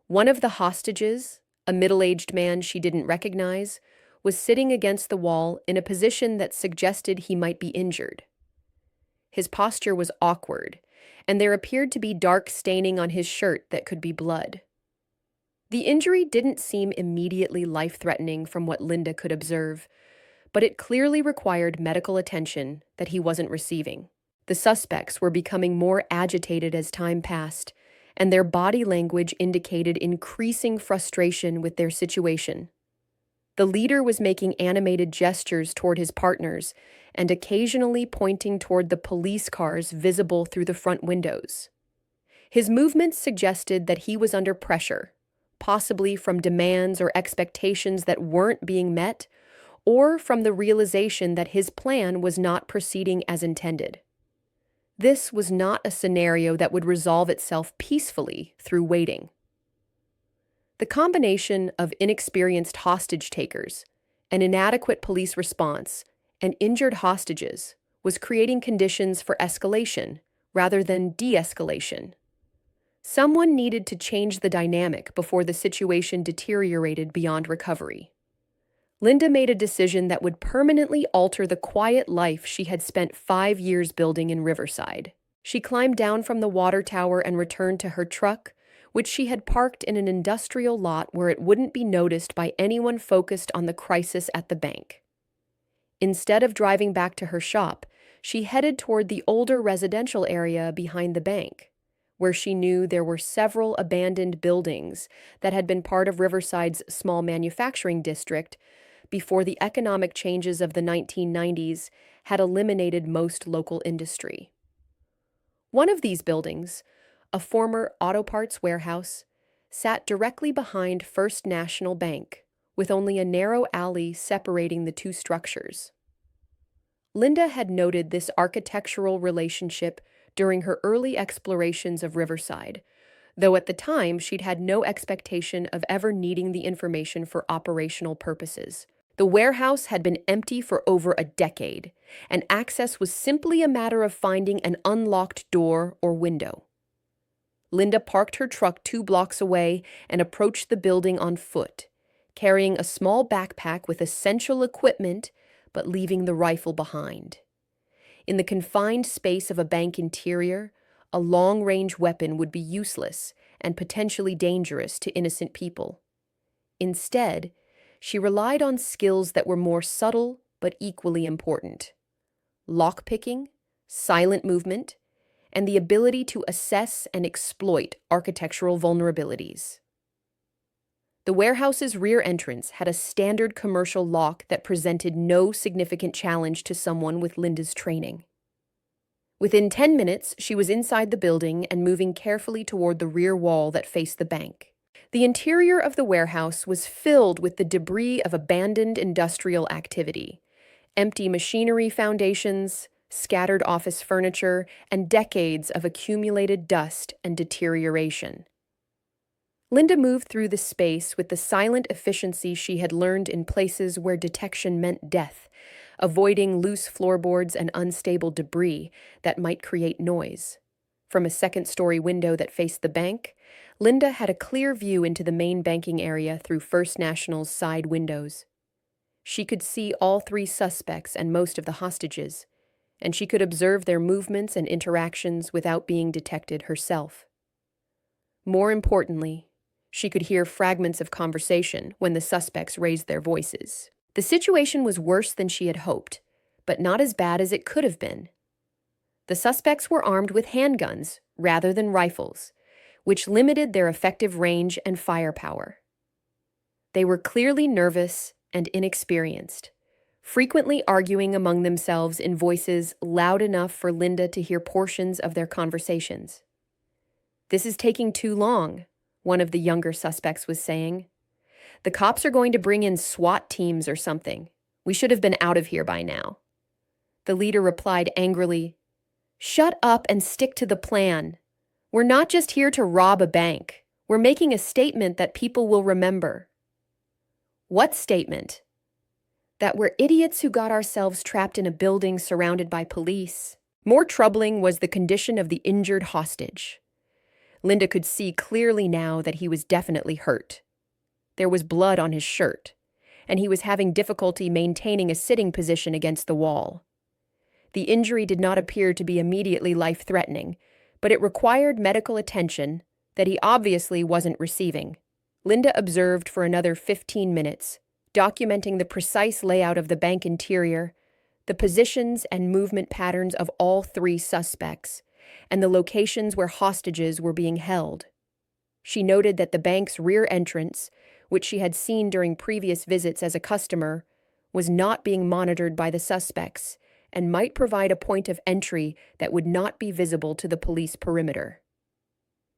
One of the hostages, a middle-aged man she didn't recognize, was sitting against the wall in a position that suggested he might be injured. His posture was awkward, and there appeared to be dark staining on his shirt that could be blood. The injury didn't seem immediately life-threatening from what Linda could observe, but it clearly required medical attention that he wasn't receiving. The suspects were becoming more agitated as time passed, and their body language indicated increasing frustration with their situation. The leader was making animated gestures toward his partners and occasionally pointing toward the police cars visible through the front windows. His movements suggested that he was under pressure, possibly from demands or expectations that weren't being met, or from the realization that his plan was not proceeding as intended. This was not a scenario that would resolve itself peacefully through waiting. The combination of inexperienced hostage takers, an inadequate police response, and injured hostages was creating conditions for escalation rather than de-escalation. Someone needed to change the dynamic before the situation deteriorated beyond recovery. Linda made a decision that would permanently alter the quiet life she had spent 5 years building in Riverside. She climbed down from the water tower and returned to her truck, which she had parked in an industrial lot where it wouldn't be noticed by anyone focused on the crisis at the bank. Instead of driving back to her shop, she headed toward the older residential area behind the bank, where she knew there were several abandoned buildings that had been part of Riverside's small manufacturing district before the economic changes of the 1990s had eliminated most local industry. One of these buildings, a former auto parts warehouse, sat directly behind First National Bank, with only a narrow alley separating the two structures. Linda had noted this architectural relationship during her early explorations of Riverside, though at the time she'd had no expectation of ever needing the information for operational purposes. The warehouse had been empty for over a decade, and access was simply a matter of finding an unlocked door or window. Linda parked her truck 2 blocks away and approached the building on foot, carrying a small backpack with essential equipment but leaving the rifle behind. In the confined space of a bank interior, a long-range weapon would be useless and potentially dangerous to innocent people. Instead, she relied on skills that were more subtle but equally important: lockpicking, silent movement, and the ability to assess and exploit architectural vulnerabilities. The warehouse's rear entrance had a standard commercial lock that presented no significant challenge to someone with Linda's training. Within 10 minutes, she was inside the building and moving carefully toward the rear wall that faced the bank. The interior of the warehouse was filled with the debris of abandoned industrial activity: empty machinery foundations, scattered office furniture, and decades of accumulated dust and deterioration. Linda moved through the space with the silent efficiency she had learned in places where detection meant death, avoiding loose floorboards and unstable debris that might create noise. From a second-story window that faced the bank, Linda had a clear view into the main banking area through First National's side windows. She could see all 3 suspects and most of the hostages, and she could observe their movements and interactions without being detected herself. More importantly, she could hear fragments of conversation when the suspects raised their voices. The situation was worse than she had hoped, but not as bad as it could have been. The suspects were armed with handguns rather than rifles, which limited their effective range and firepower. They were clearly nervous and inexperienced, frequently arguing among themselves in voices loud enough for Linda to hear portions of their conversations. "This is taking too long," one of the younger suspects was saying. "The cops are going to bring in SWAT teams or something. We should have been out of here by now." The leader replied angrily, "Shut up and stick to the plan. We're not just here to rob a bank. We're making a statement that people will remember." "What statement?" "That we're idiots who got ourselves trapped in a building surrounded by police." More troubling was the condition of the injured hostage. Linda could see clearly now that he was definitely hurt. There was blood on his shirt, and he was having difficulty maintaining a sitting position against the wall. The injury did not appear to be immediately life-threatening, but it required medical attention that he obviously wasn't receiving. Linda observed for another 15 minutes, documenting the precise layout of the bank interior, the positions and movement patterns of all 3 suspects, and the locations where hostages were being held. She noted that the bank's rear entrance, which she had seen during previous visits as a customer, was not being monitored by the suspects and might provide a point of entry that would not be visible to the police perimeter.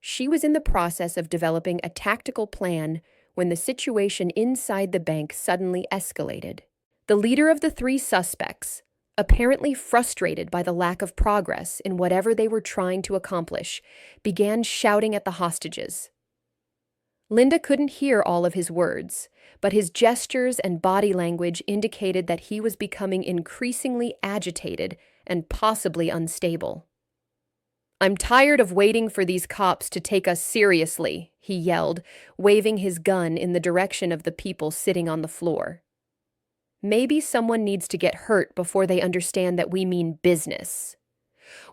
She was in the process of developing a tactical plan when the situation inside the bank suddenly escalated. The leader of the 3 suspects, apparently frustrated by the lack of progress in whatever they were trying to accomplish, began shouting at the hostages. Linda couldn't hear all of his words, but his gestures and body language indicated that he was becoming increasingly agitated and possibly unstable. "I'm tired of waiting for these cops to take us seriously," he yelled, waving his gun in the direction of the people sitting on the floor. "Maybe someone needs to get hurt before they understand that we mean business."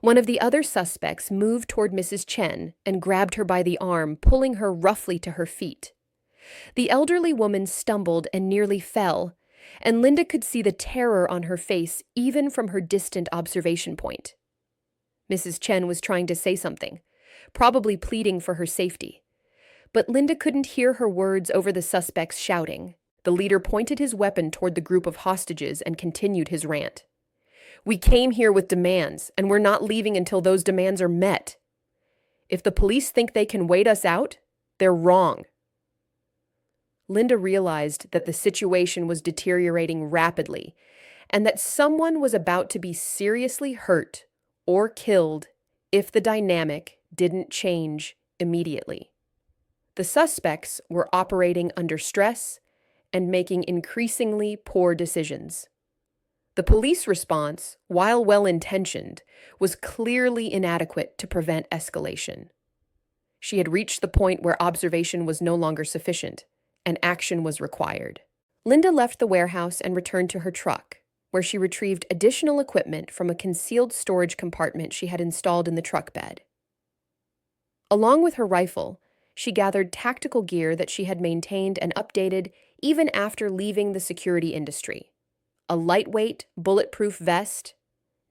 One of the other suspects moved toward Mrs. Chen and grabbed her by the arm, pulling her roughly to her feet. The elderly woman stumbled and nearly fell, and Linda could see the terror on her face even from her distant observation point. Mrs. Chen was trying to say something, probably pleading for her safety. But Linda couldn't hear her words over the suspects shouting. The leader pointed his weapon toward the group of hostages and continued his rant. "We came here with demands, and we're not leaving until those demands are met. If the police think they can wait us out, they're wrong." Linda realized that the situation was deteriorating rapidly and that someone was about to be seriously hurt or killed if the dynamic didn't change immediately. The suspects were operating under stress and making increasingly poor decisions. The police response, while well-intentioned, was clearly inadequate to prevent escalation. She had reached the point where observation was no longer sufficient, and action was required. Linda left the warehouse and returned to her truck, where she retrieved additional equipment from a concealed storage compartment she had installed in the truck bed. Along with her rifle, she gathered tactical gear that she had maintained and updated even after leaving the security industry. A lightweight, bulletproof vest,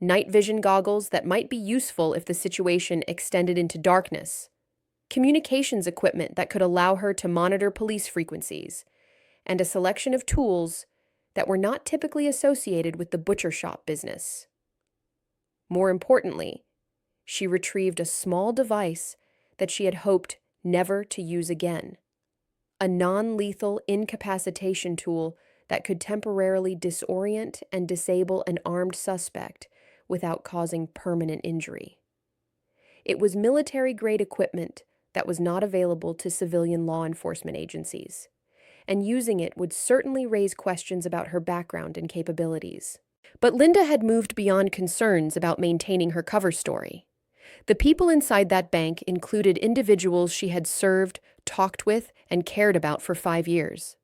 night vision goggles that might be useful if the situation extended into darkness, communications equipment that could allow her to monitor police frequencies, and a selection of tools that were not typically associated with the butcher shop business. More importantly, she retrieved a small device that she had hoped never to use again, a non-lethal incapacitation tool that could temporarily disorient and disable an armed suspect without causing permanent injury. It was military-grade equipment that was not available to civilian law enforcement agencies, and using it would certainly raise questions about her background and capabilities. But Linda had moved beyond concerns about maintaining her cover story. The people inside that bank included individuals she had served, talked with, and cared about for 5 years.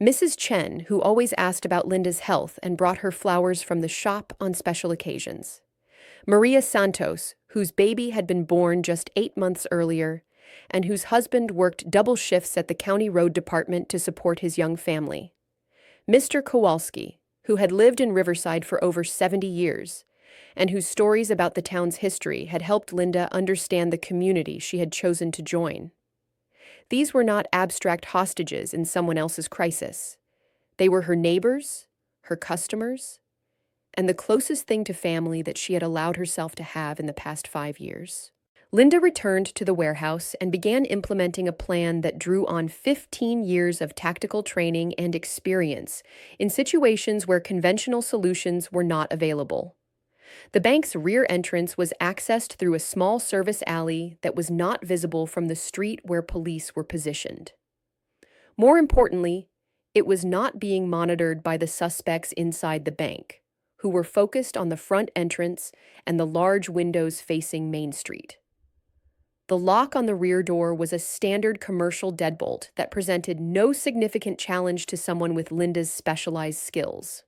Mrs. Chen, who always asked about Linda's health and brought her flowers from the shop on special occasions. Maria Santos, whose baby had been born just 8 months earlier, and whose husband worked double shifts at the county road department to support his young family. Mr. Kowalski, who had lived in Riverside for over 70 years, and whose stories about the town's history had helped Linda understand the community she had chosen to join. These were not abstract hostages in someone else's crisis. They were her neighbors, her customers, and the closest thing to family that she had allowed herself to have in the past 5 years. Linda returned to the warehouse and began implementing a plan that drew on 15 years of tactical training and experience in situations where conventional solutions were not available. The bank's rear entrance was accessed through a small service alley that was not visible from the street where police were positioned. More importantly, it was not being monitored by the suspects inside the bank, who were focused on the front entrance and the large windows facing Main Street. The lock on the rear door was a standard commercial deadbolt that presented no significant challenge to someone with Linda's specialized skills.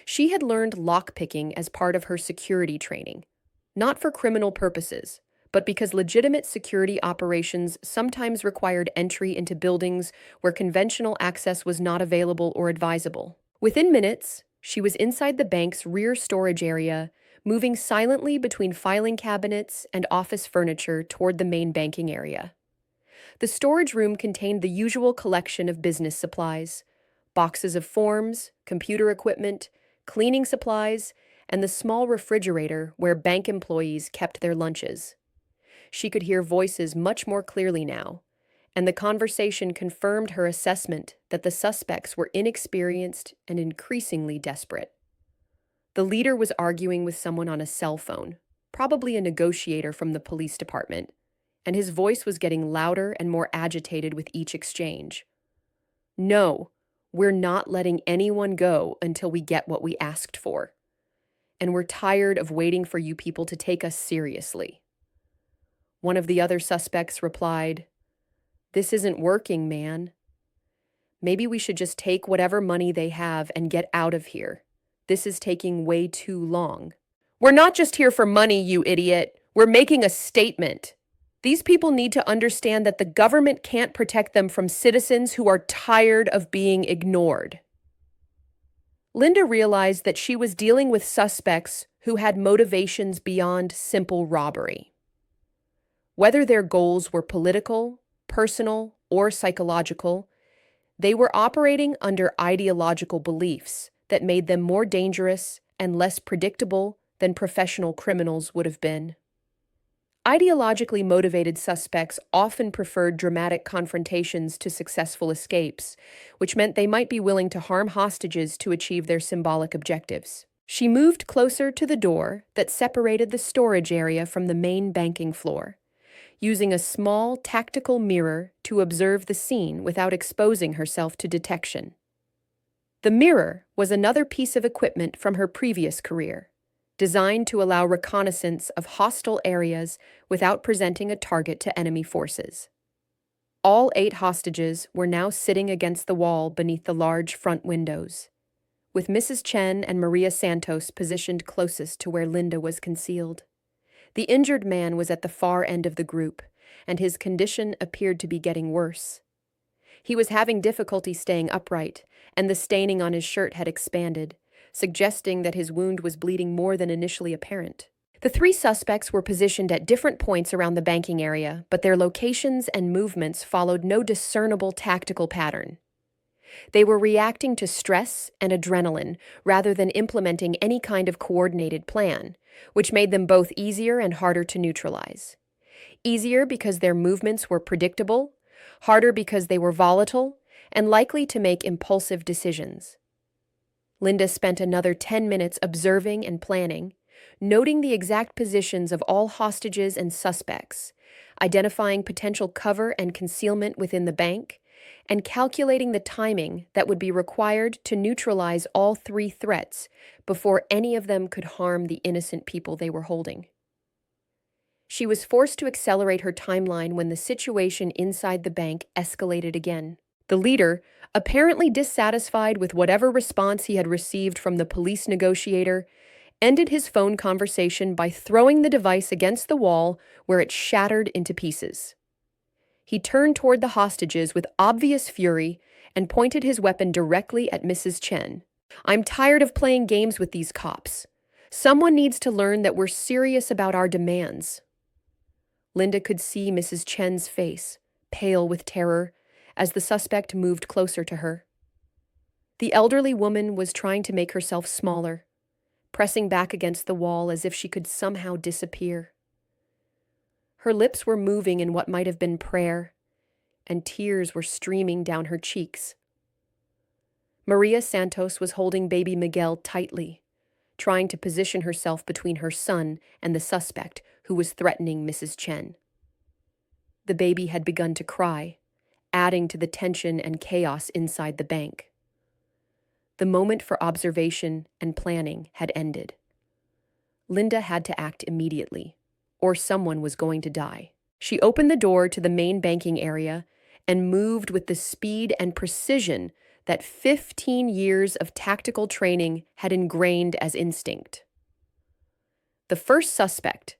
She had learned lockpicking as part of her security training, not for criminal purposes, but because legitimate security operations sometimes required entry into buildings where conventional access was not available or advisable. Within minutes, she was inside the bank's rear storage area, moving silently between filing cabinets and office furniture toward the main banking area. The storage room contained the usual collection of business supplies, boxes of forms, computer equipment, cleaning supplies, and the small refrigerator where bank employees kept their lunches. She could hear voices much more clearly now, and the conversation confirmed her assessment that the suspects were inexperienced and increasingly desperate. The leader was arguing with someone on a cell phone, probably a negotiator from the police department, and his voice was getting louder and more agitated with each exchange. "No, we're not letting anyone go until we get what we asked for. And we're tired of waiting for you people to take us seriously." One of the other suspects replied, "This isn't working, man. Maybe we should just take whatever money they have and get out of here. This is taking way too long." We're not just here for money, you idiot. We're making a statement. These people need to understand that the government can't protect them from citizens who are tired of being ignored. Linda realized that she was dealing with suspects who had motivations beyond simple robbery. Whether their goals were political, personal, or psychological, they were operating under ideological beliefs that made them more dangerous and less predictable than professional criminals would have been. Ideologically motivated suspects often preferred dramatic confrontations to successful escapes, which meant they might be willing to harm hostages to achieve their symbolic objectives. She moved closer to the door that separated the storage area from the main banking floor, using a small tactical mirror to observe the scene without exposing herself to detection. The mirror was another piece of equipment from her previous career, designed to allow reconnaissance of hostile areas without presenting a target to enemy forces. All 8 hostages were now sitting against the wall beneath the large front windows, with Mrs. Chen and Maria Santos positioned closest to where Linda was concealed. The injured man was at the far end of the group, and his condition appeared to be getting worse. He was having difficulty staying upright, and the staining on his shirt had expanded, suggesting that his wound was bleeding more than initially apparent. The 3 suspects were positioned at different points around the banking area, but their locations and movements followed no discernible tactical pattern. They were reacting to stress and adrenaline rather than implementing any kind of coordinated plan, which made them both easier and harder to neutralize. Easier because their movements were predictable, harder because they were volatile and likely to make impulsive decisions. Linda spent another 10 minutes observing and planning, noting the exact positions of all hostages and suspects, identifying potential cover and concealment within the bank, and calculating the timing that would be required to neutralize all 3 threats before any of them could harm the innocent people they were holding. She was forced to accelerate her timeline when the situation inside the bank escalated again. The leader, apparently dissatisfied with whatever response he had received from the police negotiator, ended his phone conversation by throwing the device against the wall where it shattered into pieces. He turned toward the hostages with obvious fury and pointed his weapon directly at Mrs. Chen. "I'm tired of playing games with these cops. Someone needs to learn that we're serious about our demands." Linda could see Mrs. Chen's face, pale with terror, as the suspect moved closer to her. The elderly woman was trying to make herself smaller, pressing back against the wall as if she could somehow disappear. Her lips were moving in what might have been prayer, and tears were streaming down her cheeks. Maria Santos was holding baby Miguel tightly, trying to position herself between her son and the suspect who was threatening Mrs. Chen. The baby had begun to cry, adding to the tension and chaos inside the bank. The moment for observation and planning had ended. Linda had to act immediately, or someone was going to die. She opened the door to the main banking area and moved with the speed and precision that 15 years of tactical training had ingrained as instinct. The first suspect,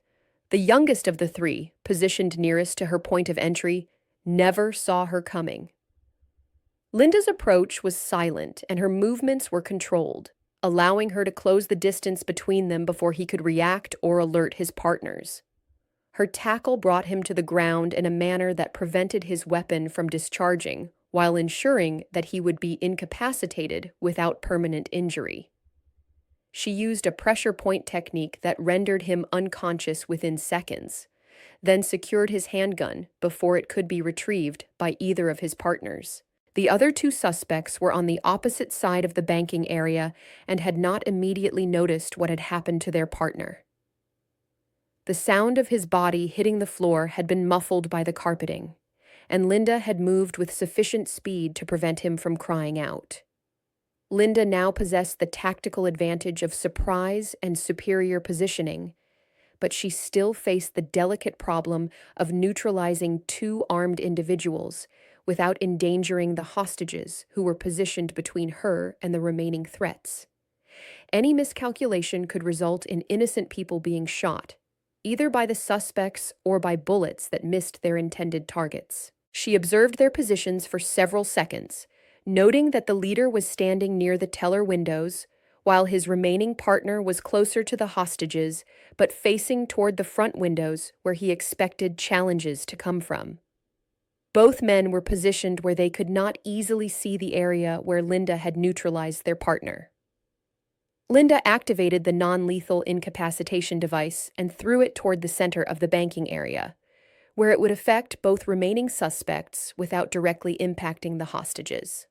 the youngest of the 3, positioned nearest to her point of entry, never saw her coming. Linda's approach was silent and her movements were controlled, allowing her to close the distance between them before he could react or alert his partners. Her tackle brought him to the ground in a manner that prevented his weapon from discharging, while ensuring that he would be incapacitated without permanent injury. She used a pressure point technique that rendered him unconscious within seconds, then secured his handgun before it could be retrieved by either of his partners. The other 2 suspects were on the opposite side of the banking area and had not immediately noticed what had happened to their partner. The sound of his body hitting the floor had been muffled by the carpeting, and Linda had moved with sufficient speed to prevent him from crying out. Linda now possessed the tactical advantage of surprise and superior positioning, but she still faced the delicate problem of neutralizing 2 armed individuals without endangering the hostages who were positioned between her and the remaining threats. Any miscalculation could result in innocent people being shot, either by the suspects or by bullets that missed their intended targets. She observed their positions for several seconds, noting that the leader was standing near the teller windows, while his remaining partner was closer to the hostages but facing toward the front windows where he expected challenges to come from. Both men were positioned where they could not easily see the area where Linda had neutralized their partner. Linda activated the non-lethal incapacitation device and threw it toward the center of the banking area, where it would affect both remaining suspects without directly impacting the hostages.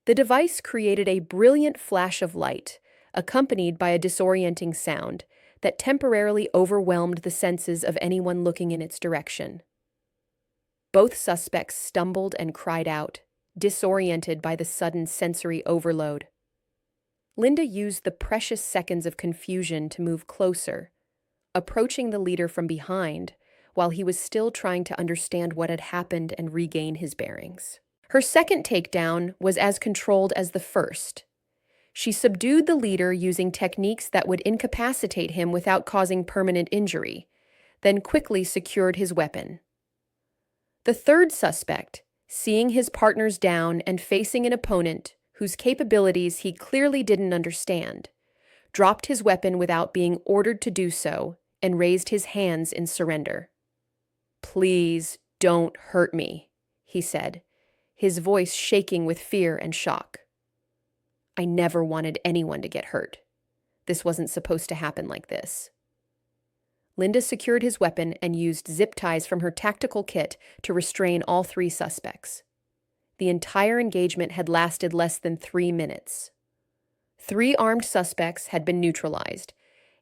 The device created a brilliant flash of light, accompanied by a disorienting sound that temporarily overwhelmed the senses of anyone looking in its direction. Both suspects stumbled and cried out, disoriented by the sudden sensory overload. Linda used the precious seconds of confusion to move closer, approaching the leader from behind while he was still trying to understand what had happened and regain his bearings. Her second takedown was as controlled as the first. She subdued the leader using techniques that would incapacitate him without causing permanent injury, then quickly secured his weapon. The third suspect, seeing his partners down and facing an opponent whose capabilities he clearly didn't understand, dropped his weapon without being ordered to do so and raised his hands in surrender. "Please don't hurt me," he said, his voice shaking with fear and shock. "I never wanted anyone to get hurt. This wasn't supposed to happen like this." Linda secured his weapon and used zip ties from her tactical kit to restrain all three suspects. The entire engagement had lasted less than 3 minutes. 3 armed suspects had been neutralized,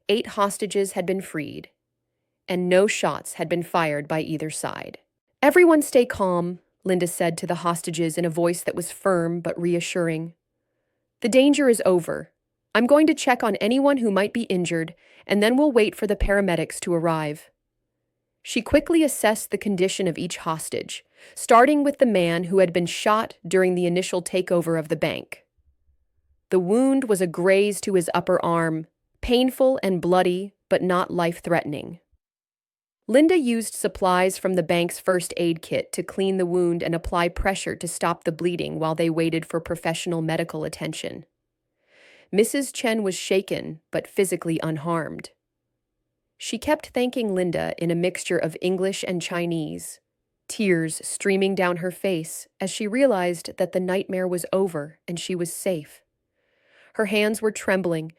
8 hostages had been freed, and no shots had been fired by either side. "Everyone stay calm," Linda said to the hostages in a voice that was firm but reassuring. "The danger is over. I'm going to check on anyone who might be injured, and then we'll wait for the paramedics to arrive." She quickly assessed the condition of each hostage, starting with the man who had been shot during the initial takeover of the bank. The wound was a graze to his upper arm, painful and bloody, but not life-threatening. Linda used supplies from the bank's first aid kit to clean the wound and apply pressure to stop the bleeding while they waited for professional medical attention. Mrs. Chen was shaken, but physically unharmed. She kept thanking Linda in a mixture of English and Chinese, tears streaming down her face as she realized that the nightmare was over and she was safe. Her hands were trembling,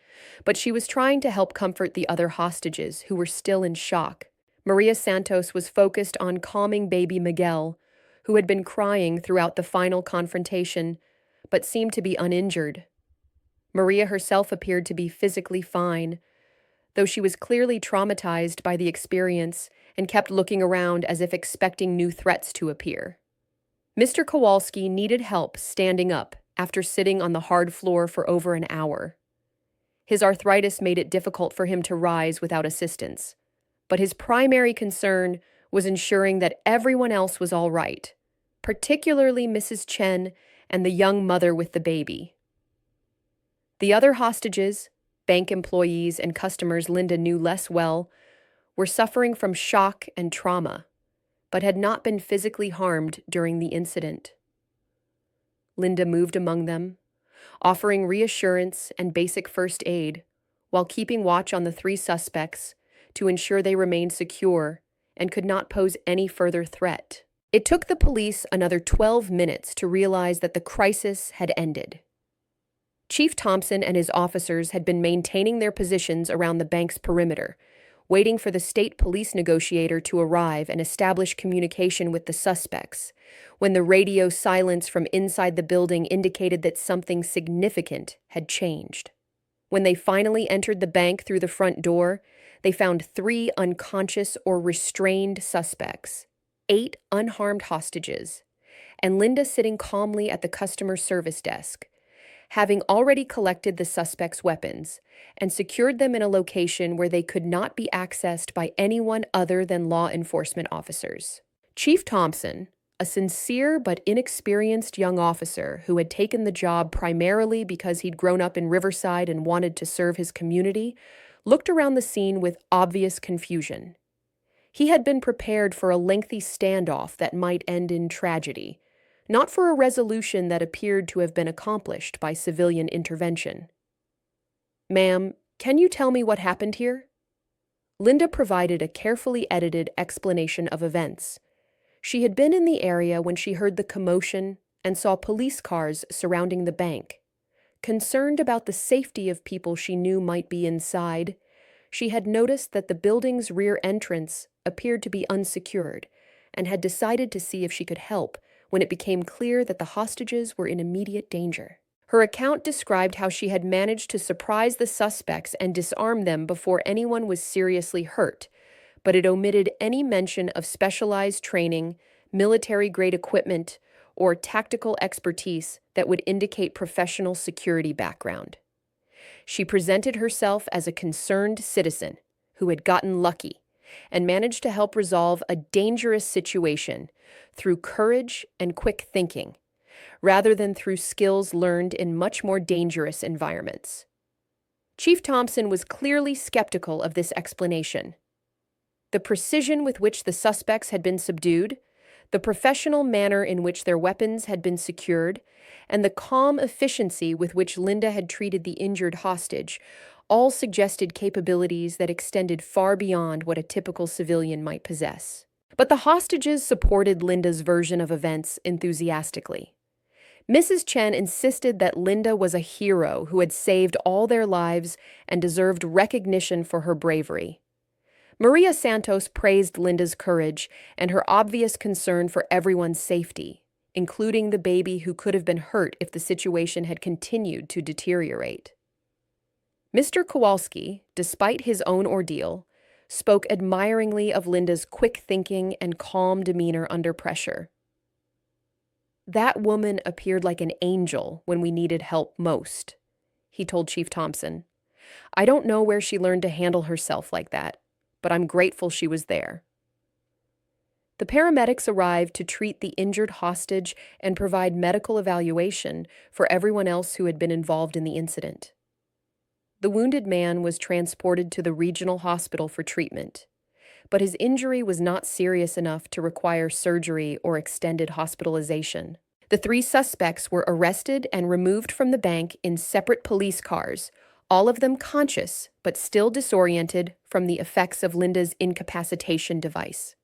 but she was trying to help comfort the other hostages who were still in shock. Maria Santos was focused on calming baby Miguel, who had been crying throughout the final confrontation, but seemed to be uninjured. Maria herself appeared to be physically fine, though she was clearly traumatized by the experience and kept looking around as if expecting new threats to appear. Mr. Kowalski needed help standing up after sitting on the hard floor for over an hour. His arthritis made it difficult for him to rise without assistance, but his primary concern was ensuring that everyone else was all right, particularly Mrs. Chen and the young mother with the baby. The other hostages, bank employees and customers Linda knew less well, were suffering from shock and trauma, but had not been physically harmed during the incident. Linda moved among them, offering reassurance and basic first aid, while keeping watch on the 3 suspects to ensure they remained secure and could not pose any further threat. It took the police another 12 minutes to realize that the crisis had ended. Chief Thompson and his officers had been maintaining their positions around the bank's perimeter, waiting for the state police negotiator to arrive and establish communication with the suspects, when the radio silence from inside the building indicated that something significant had changed. When they finally entered the bank through the front door, they found 3 unconscious or restrained suspects, 8 unharmed hostages, and Linda sitting calmly at the customer service desk, having already collected the suspects' weapons and secured them in a location where they could not be accessed by anyone other than law enforcement officers. Chief Thompson, a sincere but inexperienced young officer who had taken the job primarily because he'd grown up in Riverside and wanted to serve his community, looked around the scene with obvious confusion. He had been prepared for a lengthy standoff that might end in tragedy, not for a resolution that appeared to have been accomplished by civilian intervention. "Ma'am, can you tell me what happened here?" Linda provided a carefully edited explanation of events. She had been in the area when she heard the commotion and saw police cars surrounding the bank. Concerned about the safety of people she knew might be inside, she had noticed that the building's rear entrance appeared to be unsecured and had decided to see if she could help when it became clear that the hostages were in immediate danger. Her account described how she had managed to surprise the suspects and disarm them before anyone was seriously hurt, but it omitted any mention of specialized training, military-grade equipment, or tactical expertise that would indicate professional security background. She presented herself as a concerned citizen who had gotten lucky and managed to help resolve a dangerous situation through courage and quick thinking, rather than through skills learned in much more dangerous environments. Chief Thompson was clearly skeptical of this explanation. The precision with which the suspects had been subdued, the professional manner in which their weapons had been secured, and the calm efficiency with which Linda had treated the injured hostage all suggested capabilities that extended far beyond what a typical civilian might possess. But the hostages supported Linda's version of events enthusiastically. Mrs. Chen insisted that Linda was a hero who had saved all their lives and deserved recognition for her bravery. Maria Santos praised Linda's courage and her obvious concern for everyone's safety, including the baby who could have been hurt if the situation had continued to deteriorate. Mr. Kowalski, despite his own ordeal, spoke admiringly of Linda's quick thinking and calm demeanor under pressure. "That woman appeared like an angel when we needed help most," he told Chief Thompson. "I don't know where she learned to handle herself like that, but I'm grateful she was there." The paramedics arrived to treat the injured hostage and provide medical evaluation for everyone else who had been involved in the incident. The wounded man was transported to the regional hospital for treatment, but his injury was not serious enough to require surgery or extended hospitalization. The three suspects were arrested and removed from the bank in separate police cars, all of them conscious but still disoriented from the effects of Linda's incapacitation device.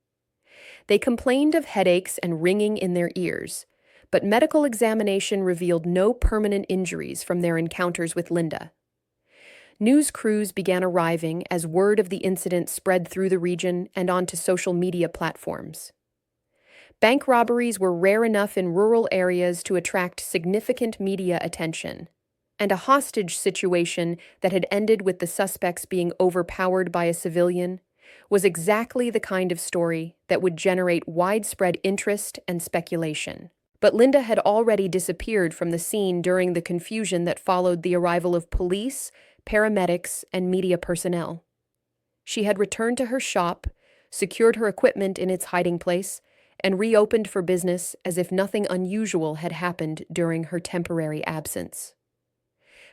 They complained of headaches and ringing in their ears, but medical examination revealed no permanent injuries from their encounters with Linda. News crews began arriving as word of the incident spread through the region and onto social media platforms. Bank robberies were rare enough in rural areas to attract significant media attention, and a hostage situation that had ended with the suspects being overpowered by a civilian was exactly the kind of story that would generate widespread interest and speculation. But Linda had already disappeared from the scene during the confusion that followed the arrival of police, paramedics, and media personnel. She had returned to her shop, secured her equipment in its hiding place, and reopened for business as if nothing unusual had happened during her temporary absence.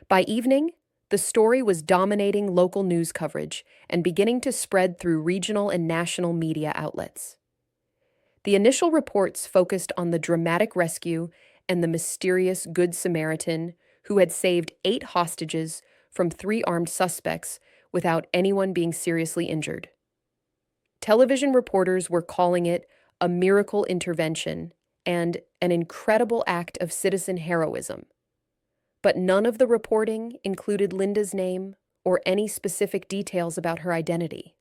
By evening, the story was dominating local news coverage and beginning to spread through regional and national media outlets. The initial reports focused on the dramatic rescue and the mysterious Good Samaritan who had saved 8 hostages from 3 armed suspects without anyone being seriously injured. Television reporters were calling it a miracle intervention and an incredible act of citizen heroism. But none of the reporting included Linda's name or any specific details about her identity.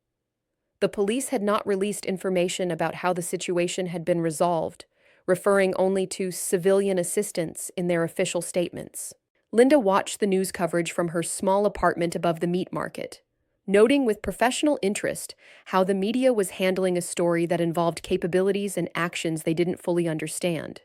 The police had not released information about how the situation had been resolved, referring only to civilian assistance in their official statements. Linda watched the news coverage from her small apartment above the meat market, noting with professional interest how the media was handling a story that involved capabilities and actions they didn't fully understand.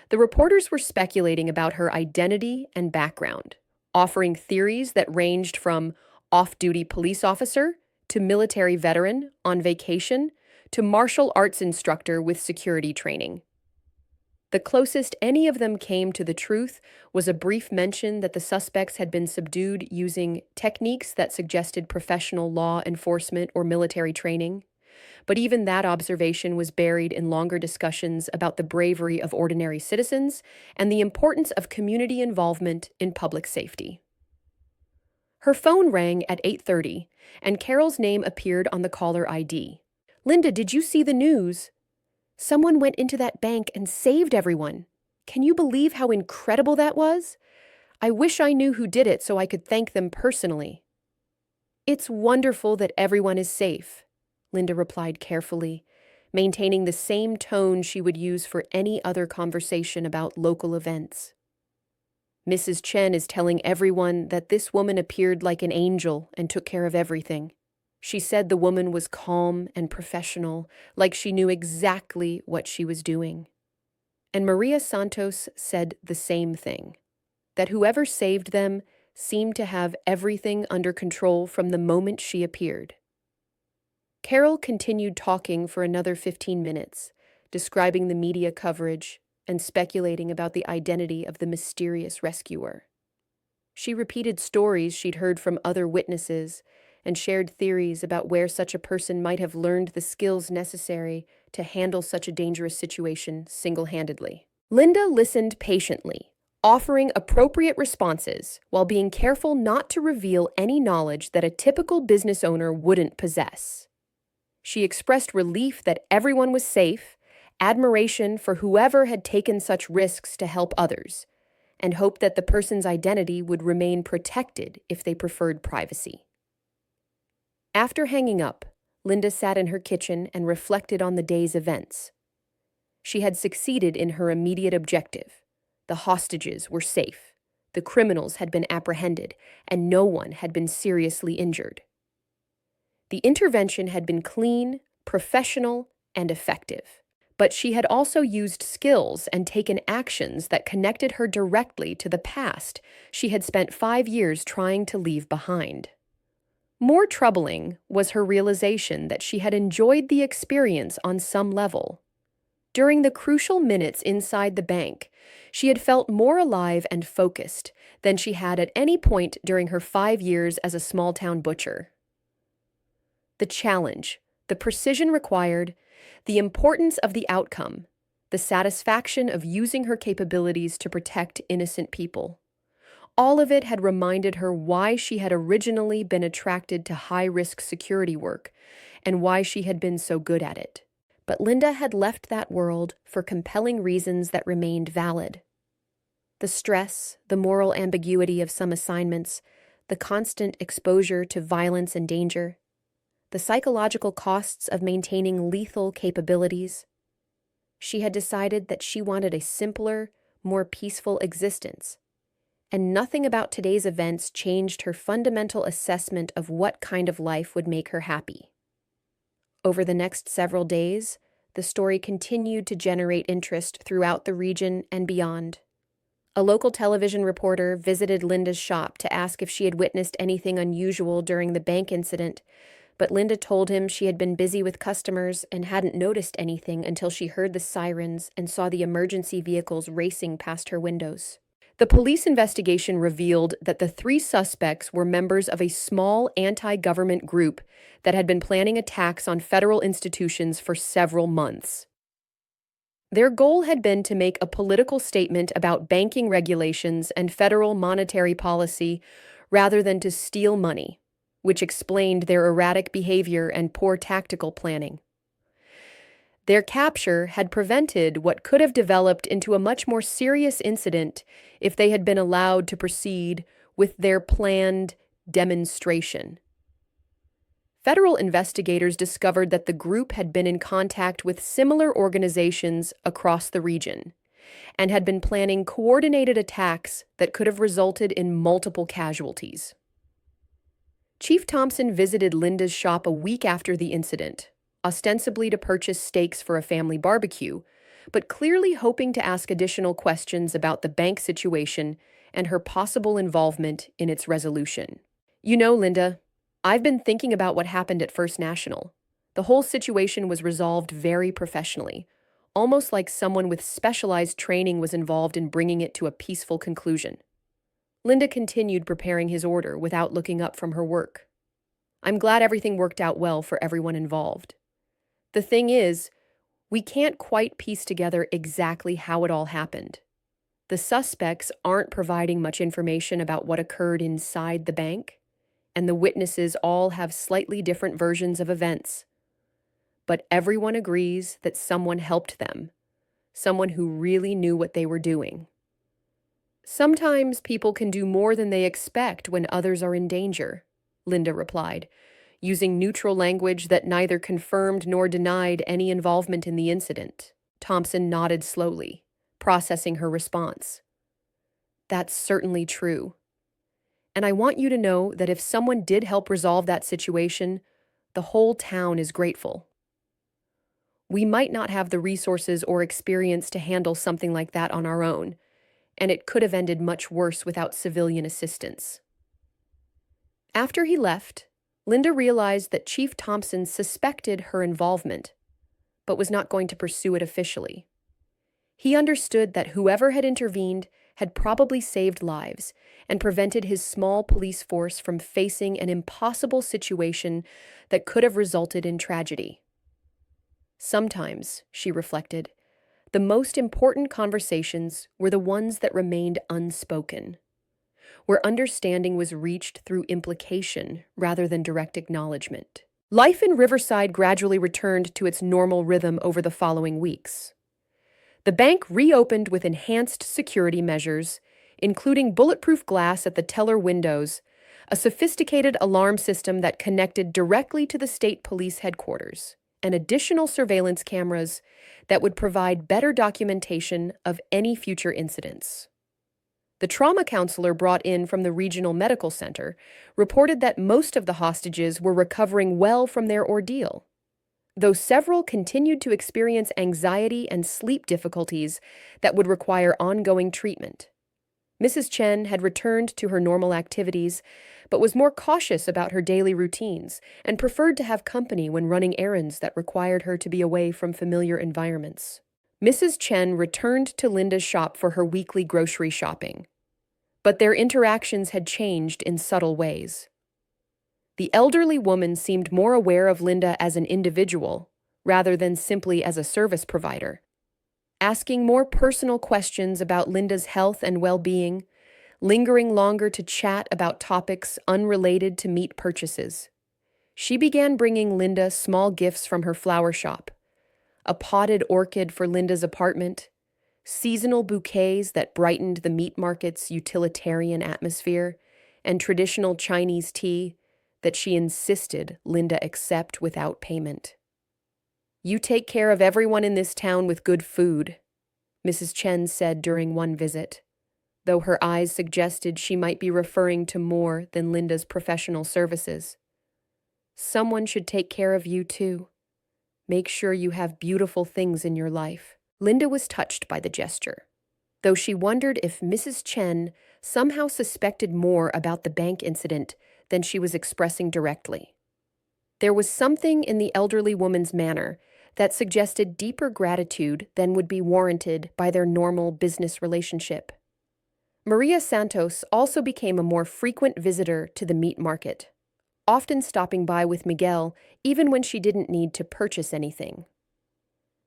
The reporters were speculating about her identity and background, offering theories that ranged from off-duty police officer to military veteran on vacation to martial arts instructor with security training. The closest any of them came to the truth was a brief mention that the suspects had been subdued using techniques that suggested professional law enforcement or military training. But even that observation was buried in longer discussions about the bravery of ordinary citizens and the importance of community involvement in public safety. Her phone rang at 8:30, and Carol's name appeared on the caller ID. "Linda, did you see the news? Someone went into that bank and saved everyone. Can you believe how incredible that was? I wish I knew who did it so I could thank them personally." "It's wonderful that everyone is safe," Linda replied carefully, maintaining the same tone she would use for any other conversation about local events. "Mrs. Chen is telling everyone that this woman appeared like an angel and took care of everything. She said the woman was calm and professional, like she knew exactly what she was doing." And Maria Santos said the same thing, that whoever saved them seemed to have everything under control from the moment she appeared. Carol continued talking for another 15 minutes, describing the media coverage and speculating about the identity of the mysterious rescuer. She repeated stories she'd heard from other witnesses and shared theories about where such a person might have learned the skills necessary to handle such a dangerous situation single-handedly. Linda listened patiently, offering appropriate responses while being careful not to reveal any knowledge that a typical business owner wouldn't possess. She expressed relief that everyone was safe, admiration for whoever had taken such risks to help others, and hoped that the person's identity would remain protected if they preferred privacy. After hanging up, Linda sat in her kitchen and reflected on the day's events. She had succeeded in her immediate objective. The hostages were safe, the criminals had been apprehended, and no one had been seriously injured. The intervention had been clean, professional, and effective. But she had also used skills and taken actions that connected her directly to the past she had spent 5 years trying to leave behind. More troubling was her realization that she had enjoyed the experience on some level. During the crucial minutes inside the bank, she had felt more alive and focused than she had at any point during her 5 years as a small-town butcher. The challenge, the precision required, the importance of the outcome, the satisfaction of using her capabilities to protect innocent people. All of it had reminded her why she had originally been attracted to high-risk security work and why she had been so good at it. But Linda had left that world for compelling reasons that remained valid. The stress, the moral ambiguity of some assignments, the constant exposure to violence and danger, the psychological costs of maintaining lethal capabilities. She had decided that she wanted a simpler, more peaceful existence, and nothing about today's events changed her fundamental assessment of what kind of life would make her happy. Over the next several days, the story continued to generate interest throughout the region and beyond. A local television reporter visited Linda's shop to ask if she had witnessed anything unusual during the bank incident, but Linda told him she had been busy with customers and hadn't noticed anything until she heard the sirens and saw the emergency vehicles racing past her windows. The police investigation revealed that the 3 suspects were members of a small anti-government group that had been planning attacks on federal institutions for several months. Their goal had been to make a political statement about banking regulations and federal monetary policy rather than to steal money, which explained their erratic behavior and poor tactical planning. Their capture had prevented what could have developed into a much more serious incident if they had been allowed to proceed with their planned demonstration. Federal investigators discovered that the group had been in contact with similar organizations across the region and had been planning coordinated attacks that could have resulted in multiple casualties. Chief Thompson visited Linda's shop a week after the incident, ostensibly to purchase steaks for a family barbecue, but clearly hoping to ask additional questions about the bank situation and her possible involvement in its resolution. "You know, Linda, I've been thinking about what happened at First National. The whole situation was resolved very professionally, almost like someone with specialized training was involved in bringing it to a peaceful conclusion. Linda continued preparing his order without looking up from her work. I'm glad everything worked out well for everyone involved. The thing is, we can't quite piece together exactly how it all happened. The suspects aren't providing much information about what occurred inside the bank, and the witnesses all have slightly different versions of events. But everyone agrees that someone helped them, someone who really knew what they were doing. Sometimes people can do more than they expect when others are in danger, Linda replied, using neutral language that neither confirmed nor denied any involvement in the incident. Thompson nodded slowly, processing her response. That's certainly true. And I want you to know that if someone did help resolve that situation, the whole town is grateful. We might not have the resources or experience to handle something like that on our own, and it could have ended much worse without civilian assistance. After he left, Linda realized that Chief Thompson suspected her involvement, but was not going to pursue it officially. He understood that whoever had intervened had probably saved lives and prevented his small police force from facing an impossible situation that could have resulted in tragedy. Sometimes, she reflected, the most important conversations were the ones that remained unspoken, where understanding was reached through implication rather than direct acknowledgement. Life in Riverside gradually returned to its normal rhythm over the following weeks. The bank reopened with enhanced security measures, including bulletproof glass at the teller windows, a sophisticated alarm system that connected directly to the state police headquarters, and additional surveillance cameras that would provide better documentation of any future incidents. The trauma counselor brought in from the regional medical center reported that most of the hostages were recovering well from their ordeal, though several continued to experience anxiety and sleep difficulties that would require ongoing treatment. Mrs. Chen had returned to her normal activities, but was more cautious about her daily routines and preferred to have company when running errands that required her to be away from familiar environments. Mrs. Chen returned to Linda's shop for her weekly grocery shopping, but their interactions had changed in subtle ways. The elderly woman seemed more aware of Linda as an individual, rather than simply as a service provider, asking more personal questions about Linda's health and well-being, lingering longer to chat about topics unrelated to meat purchases. She began bringing Linda small gifts from her flower shop, a potted orchid for Linda's apartment, seasonal bouquets that brightened the meat market's utilitarian atmosphere, and traditional Chinese tea that she insisted Linda accept without payment. You take care of everyone in this town with good food, Mrs. Chen said during one visit, though her eyes suggested she might be referring to more than Linda's professional services. Someone should take care of you too. Make sure you have beautiful things in your life. Linda was touched by the gesture, though she wondered if Mrs. Chen somehow suspected more about the bank incident than she was expressing directly. There was something in the elderly woman's manner that suggested deeper gratitude than would be warranted by their normal business relationship. Maria Santos also became a more frequent visitor to the meat market, often stopping by with Miguel even when she didn't need to purchase anything.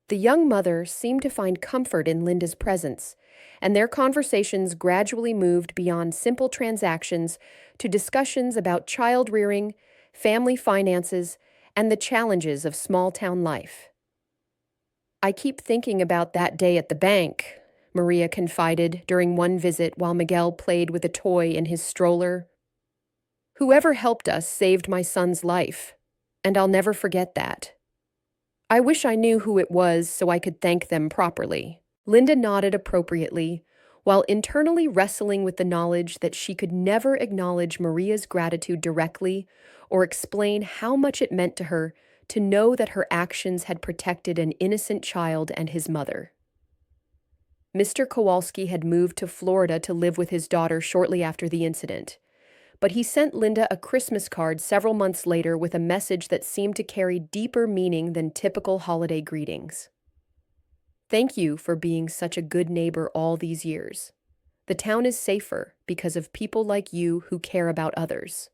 The young mother seemed to find comfort in Linda's presence, and their conversations gradually moved beyond simple transactions to discussions about child-rearing, family finances, and the challenges of small-town life. I keep thinking about that day at the bank, Maria confided during one visit while Miguel played with a toy in his stroller. Whoever helped us saved my son's life, and I'll never forget that. I wish I knew who it was so I could thank them properly. Linda nodded appropriately, while internally wrestling with the knowledge that she could never acknowledge Maria's gratitude directly or explain how much it meant to her to know that her actions had protected an innocent child and his mother. Mr. Kowalski had moved to Florida to live with his daughter shortly after the incident, but he sent Linda a Christmas card several months later with a message that seemed to carry deeper meaning than typical holiday greetings. Thank you for being such a good neighbor all these years. The town is safer because of people like you who care about others.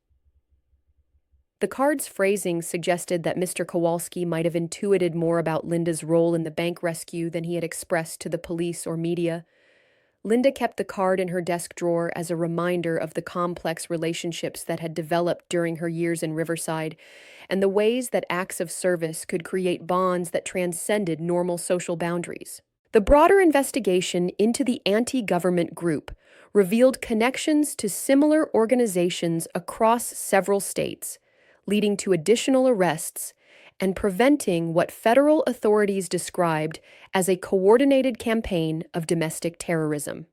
The card's phrasing suggested that Mr. Kowalski might have intuited more about Linda's role in the bank rescue than he had expressed to the police or media. Linda kept the card in her desk drawer as a reminder of the complex relationships that had developed during her years in Riverside and the ways that acts of service could create bonds that transcended normal social boundaries. The broader investigation into the anti-government group revealed connections to similar organizations across several states, leading to additional arrests and preventing what federal authorities described as a coordinated campaign of domestic terrorism.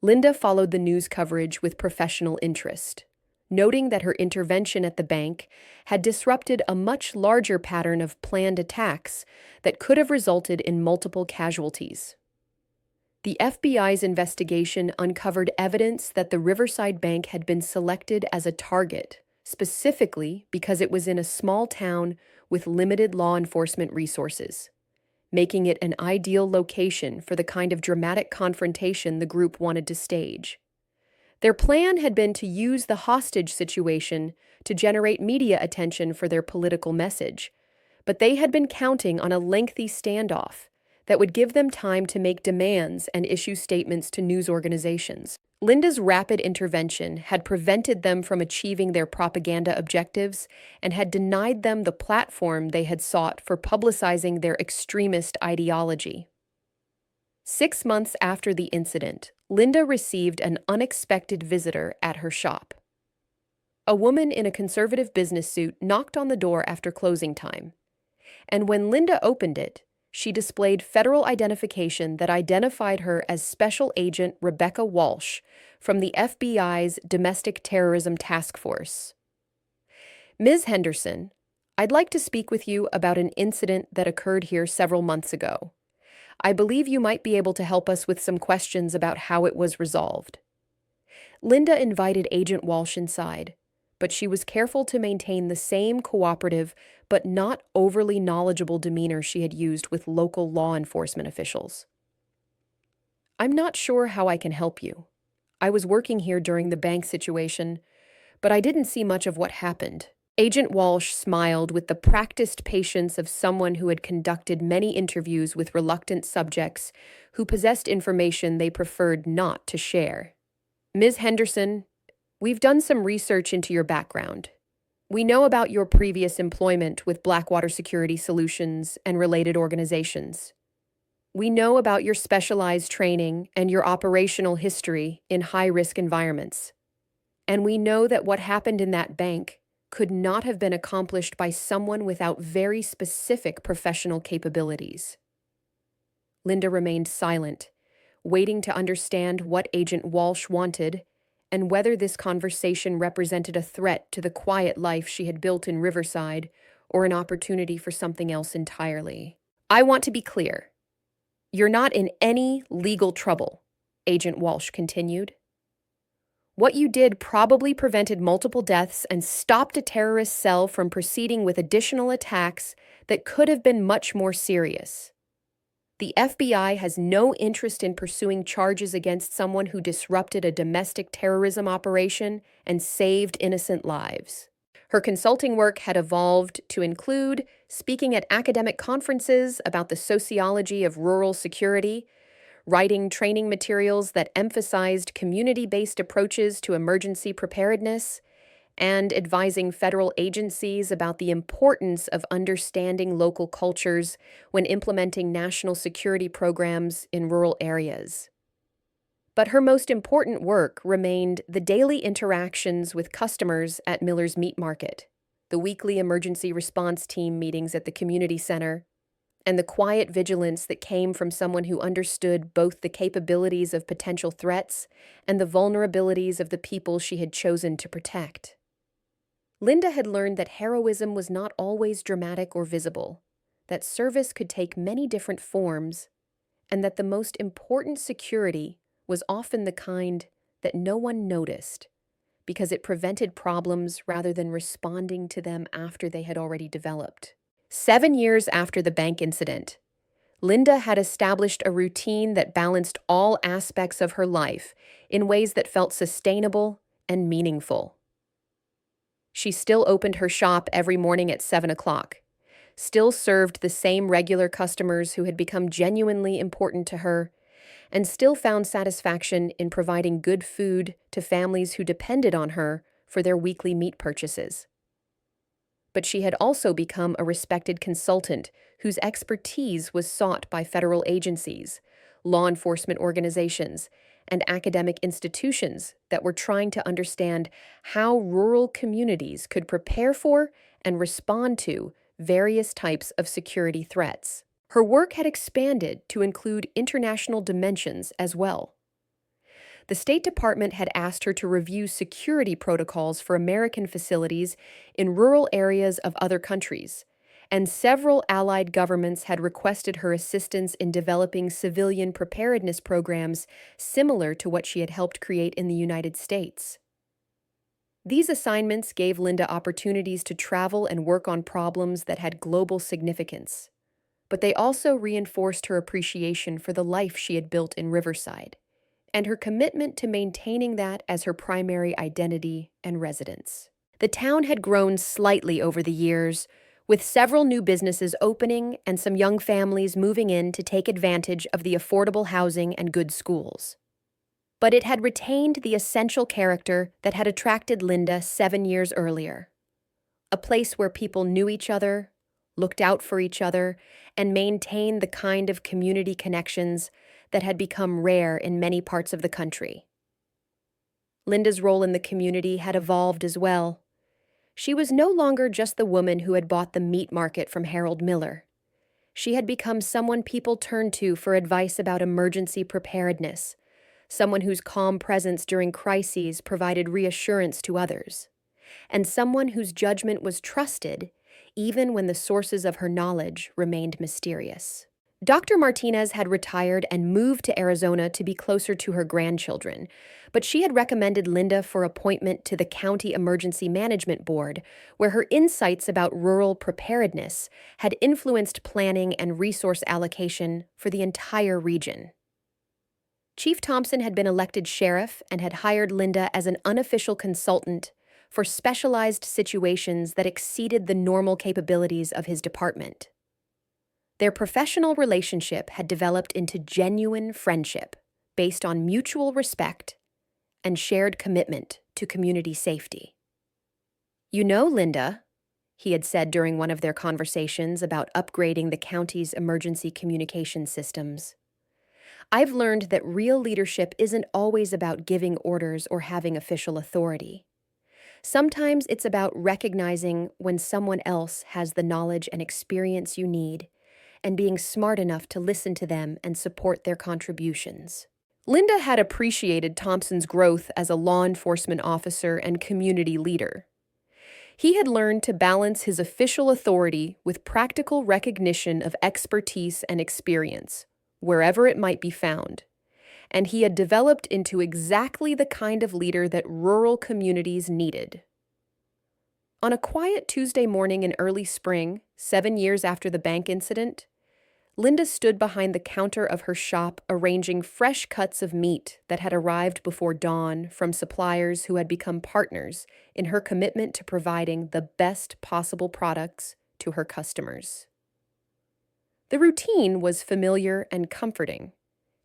Linda followed the news coverage with professional interest, noting that her intervention at the bank had disrupted a much larger pattern of planned attacks that could have resulted in multiple casualties. The FBI's investigation uncovered evidence that the Riverside Bank had been selected as a target, specifically because it was in a small town with limited law enforcement resources, making it an ideal location for the kind of dramatic confrontation the group wanted to stage. Their plan had been to use the hostage situation to generate media attention for their political message, but they had been counting on a lengthy standoff that would give them time to make demands and issue statements to news organizations. Linda's rapid intervention had prevented them from achieving their propaganda objectives and had denied them the platform they had sought for publicizing their extremist ideology. 6 months after the incident, Linda received an unexpected visitor at her shop. A woman in a conservative business suit knocked on the door after closing time, and when Linda opened it, she displayed federal identification that identified her as Special Agent Rebecca Walsh from the FBI's Domestic Terrorism Task Force. Ms. Henderson, I'd like to speak with you about an incident that occurred here several months ago. I believe you might be able to help us with some questions about how it was resolved. Linda invited Agent Walsh inside, but she was careful to maintain the same cooperative but not overly knowledgeable demeanor she had used with local law enforcement officials. I'm not sure how I can help you. I was working here during the bank situation, but I didn't see much of what happened. Agent Walsh smiled with the practiced patience of someone who had conducted many interviews with reluctant subjects who possessed information they preferred not to share. Ms. Henderson, we've done some research into your background. We know about your previous employment with Blackwater Security Solutions and related organizations. We know about your specialized training and your operational history in high-risk environments. And we know that what happened in that bank could not have been accomplished by someone without very specific professional capabilities. Linda remained silent, waiting to understand what Agent Walsh wanted and whether this conversation represented a threat to the quiet life she had built in Riverside or an opportunity for something else entirely. I want to be clear. You're not in any legal trouble, Agent Walsh continued. What you did probably prevented multiple deaths and stopped a terrorist cell from proceeding with additional attacks that could have been much more serious. The FBI has no interest in pursuing charges against someone who disrupted a domestic terrorism operation and saved innocent lives. Her consulting work had evolved to include speaking at academic conferences about the sociology of rural security, writing training materials that emphasized community-based approaches to emergency preparedness, and advising federal agencies about the importance of understanding local cultures when implementing national security programs in rural areas. But her most important work remained the daily interactions with customers at Miller's Meat Market, the weekly emergency response team meetings at the community center, and the quiet vigilance that came from someone who understood both the capabilities of potential threats and the vulnerabilities of the people she had chosen to protect. Linda had learned that heroism was not always dramatic or visible, that service could take many different forms, and that the most important security was often the kind that no one noticed, because it prevented problems rather than responding to them after they had already developed. 7 years after the bank incident, Linda had established a routine that balanced all aspects of her life in ways that felt sustainable and meaningful. She still opened her shop every morning at 7 o'clock, still served the same regular customers who had become genuinely important to her, and still found satisfaction in providing good food to families who depended on her for their weekly meat purchases. But she had also become a respected consultant whose expertise was sought by federal agencies, law enforcement organizations, and academic institutions that were trying to understand how rural communities could prepare for and respond to various types of security threats. Her work had expanded to include international dimensions as well. The State Department had asked her to review security protocols for American facilities in rural areas of other countries, and several allied governments had requested her assistance in developing civilian preparedness programs similar to what she had helped create in the United States. These assignments gave Linda opportunities to travel and work on problems that had global significance, but they also reinforced her appreciation for the life she had built in Riverside and her commitment to maintaining that as her primary identity and residence. The town had grown slightly over the years, with several new businesses opening and some young families moving in to take advantage of the affordable housing and good schools. But it had retained the essential character that had attracted Linda 7 years earlier. A place where people knew each other, looked out for each other, and maintained the kind of community connections that had become rare in many parts of the country. Linda's role in the community had evolved as well. She was no longer just the woman who had bought the meat market from Harold Miller. She had become someone people turned to for advice about emergency preparedness, someone whose calm presence during crises provided reassurance to others, and someone whose judgment was trusted even when the sources of her knowledge remained mysterious. Dr. Martinez had retired and moved to Arizona to be closer to her grandchildren, but she had recommended Linda for appointment to the County Emergency Management Board, where her insights about rural preparedness had influenced planning and resource allocation for the entire region. Chief Thompson had been elected sheriff and had hired Linda as an unofficial consultant for specialized situations that exceeded the normal capabilities of his department. Their professional relationship had developed into genuine friendship based on mutual respect and shared commitment to community safety. "You know, Linda," he had said during one of their conversations about upgrading the county's emergency communication systems, "I've learned that real leadership isn't always about giving orders or having official authority. Sometimes it's about recognizing when someone else has the knowledge and experience you need and being smart enough to listen to them and support their contributions." Linda had appreciated Thompson's growth as a law enforcement officer and community leader. He had learned to balance his official authority with practical recognition of expertise and experience, wherever it might be found, and he had developed into exactly the kind of leader that rural communities needed. On a quiet Tuesday morning in early spring, 7 years after the bank incident, Linda stood behind the counter of her shop arranging fresh cuts of meat that had arrived before dawn from suppliers who had become partners in her commitment to providing the best possible products to her customers. The routine was familiar and comforting,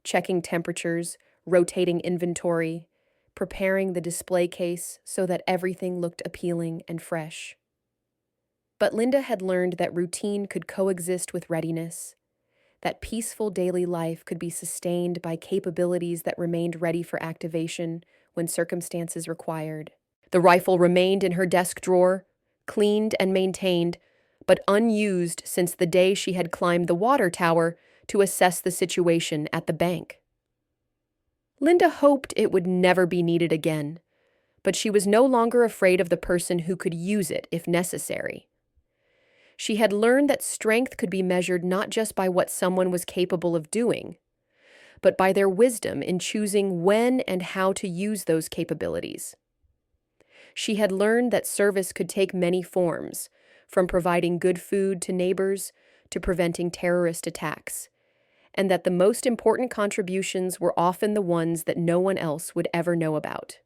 checking temperatures, rotating inventory, preparing the display case so that everything looked appealing and fresh. But Linda had learned that routine could coexist with readiness, that peaceful daily life could be sustained by capabilities that remained ready for activation when circumstances required. The rifle remained in her desk drawer, cleaned and maintained, but unused since the day she had climbed the water tower to assess the situation at the bank. Linda hoped it would never be needed again, but she was no longer afraid of the person who could use it if necessary. She had learned that strength could be measured not just by what someone was capable of doing, but by their wisdom in choosing when and how to use those capabilities. She had learned that service could take many forms, from providing good food to neighbors to preventing terrorist attacks, and that the most important contributions were often the ones that no one else would ever know about.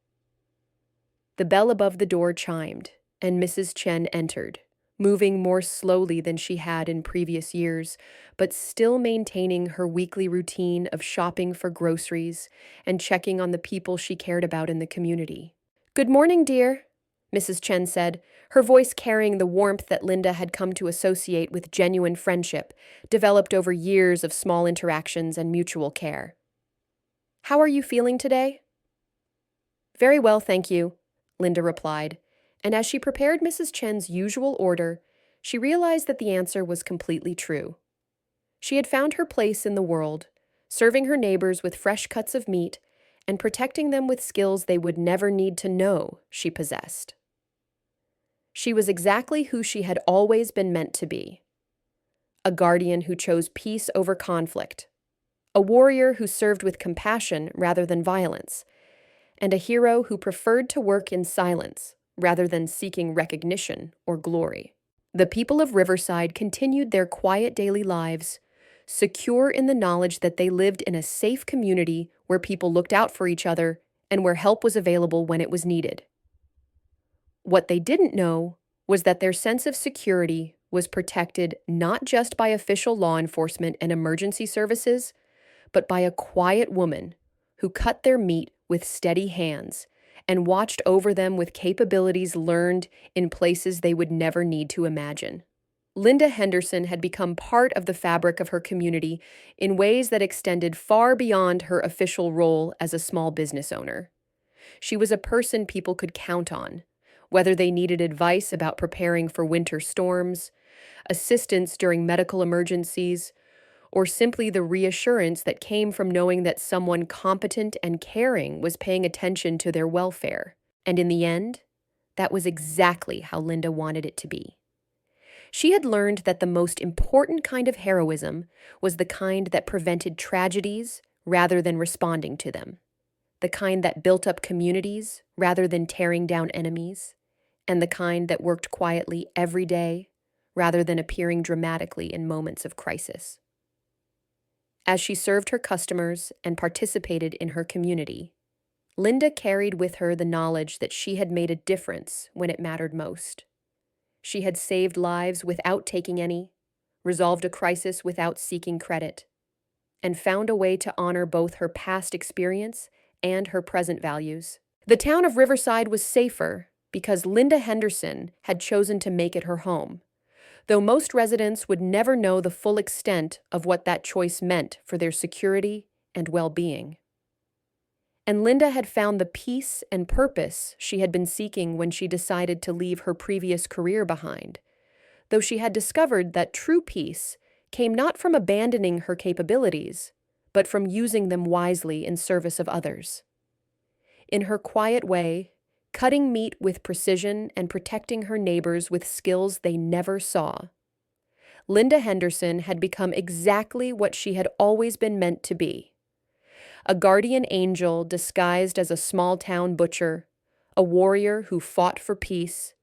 The bell above the door chimed, and Mrs. Chen entered, moving more slowly than she had in previous years, but still maintaining her weekly routine of shopping for groceries and checking on the people she cared about in the community. "Good morning, dear," Mrs. Chen said, her voice carrying the warmth that Linda had come to associate with genuine friendship, developed over years of small interactions and mutual care. "How are you feeling today?" "Very well, thank you," Linda replied, and as she prepared Mrs. Chen's usual order, she realized that the answer was completely true. She had found her place in the world, serving her neighbors with fresh cuts of meat and protecting them with skills they would never need to know she possessed. She was exactly who she had always been meant to be. A guardian who chose peace over conflict, a warrior who served with compassion rather than violence, and a hero who preferred to work in silence rather than seeking recognition or glory. The people of Riverside continued their quiet daily lives, secure in the knowledge that they lived in a safe community where people looked out for each other and where help was available when it was needed. What they didn't know was that their sense of security was protected not just by official law enforcement and emergency services, but by a quiet woman who cut their meat with steady hands and watched over them with capabilities learned in places they would never need to imagine. Linda Henderson had become part of the fabric of her community in ways that extended far beyond her official role as a small business owner. She was a person people could count on, whether they needed advice about preparing for winter storms, assistance during medical emergencies, or simply the reassurance that came from knowing that someone competent and caring was paying attention to their welfare. And in the end, that was exactly how Linda wanted it to be. She had learned that the most important kind of heroism was the kind that prevented tragedies rather than responding to them, the kind that built up communities rather than tearing down enemies, and the kind that worked quietly every day rather than appearing dramatically in moments of crisis. As she served her customers and participated in her community, Linda carried with her the knowledge that she had made a difference when it mattered most. She had saved lives without taking any, resolved a crisis without seeking credit, and found a way to honor both her past experience and her present values. The town of Riverside was safer because Linda Henderson had chosen to make it her home, though most residents would never know the full extent of what that choice meant for their security and well-being. And Linda had found the peace and purpose she had been seeking when she decided to leave her previous career behind, though she had discovered that true peace came not from abandoning her capabilities, but from using them wisely in service of others. In her quiet way, cutting meat with precision and protecting her neighbors with skills they never saw, Linda Henderson had become exactly what she had always been meant to be: a guardian angel disguised as a small-town butcher, a warrior who fought for peace,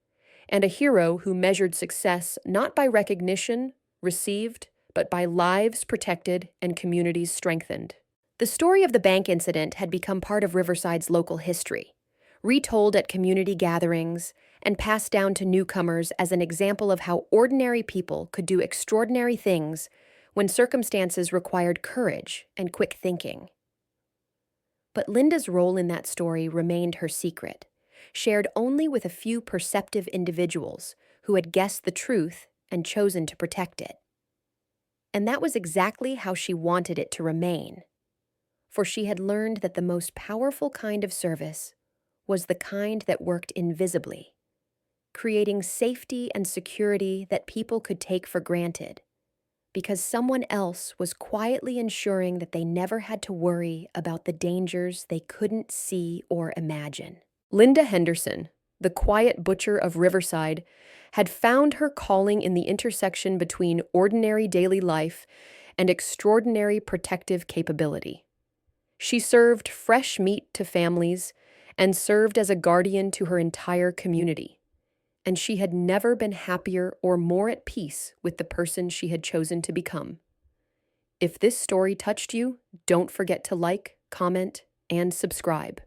and a hero who measured success not by recognition received, but by lives protected and communities strengthened. The story of the bank incident had become part of Riverside's local history, retold at community gatherings and passed down to newcomers as an example of how ordinary people could do extraordinary things when circumstances required courage and quick thinking. But Linda's role in that story remained her secret, shared only with a few perceptive individuals who had guessed the truth and chosen to protect it. And that was exactly how she wanted it to remain, for she had learned that the most powerful kind of service was the kind that worked invisibly, creating safety and security that people could take for granted, because someone else was quietly ensuring that they never had to worry about the dangers they couldn't see or imagine. Linda Henderson, the quiet butcher of Riverside, had found her calling in the intersection between ordinary daily life and extraordinary protective capability. She served fresh meat to families and served as a guardian to her entire community. And she had never been happier or more at peace with the person she had chosen to become. If this story touched you, don't forget to like, comment, and subscribe.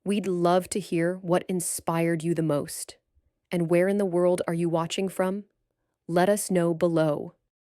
We'd love to hear what inspired you the most. And where in the world are you watching from? Let us know below.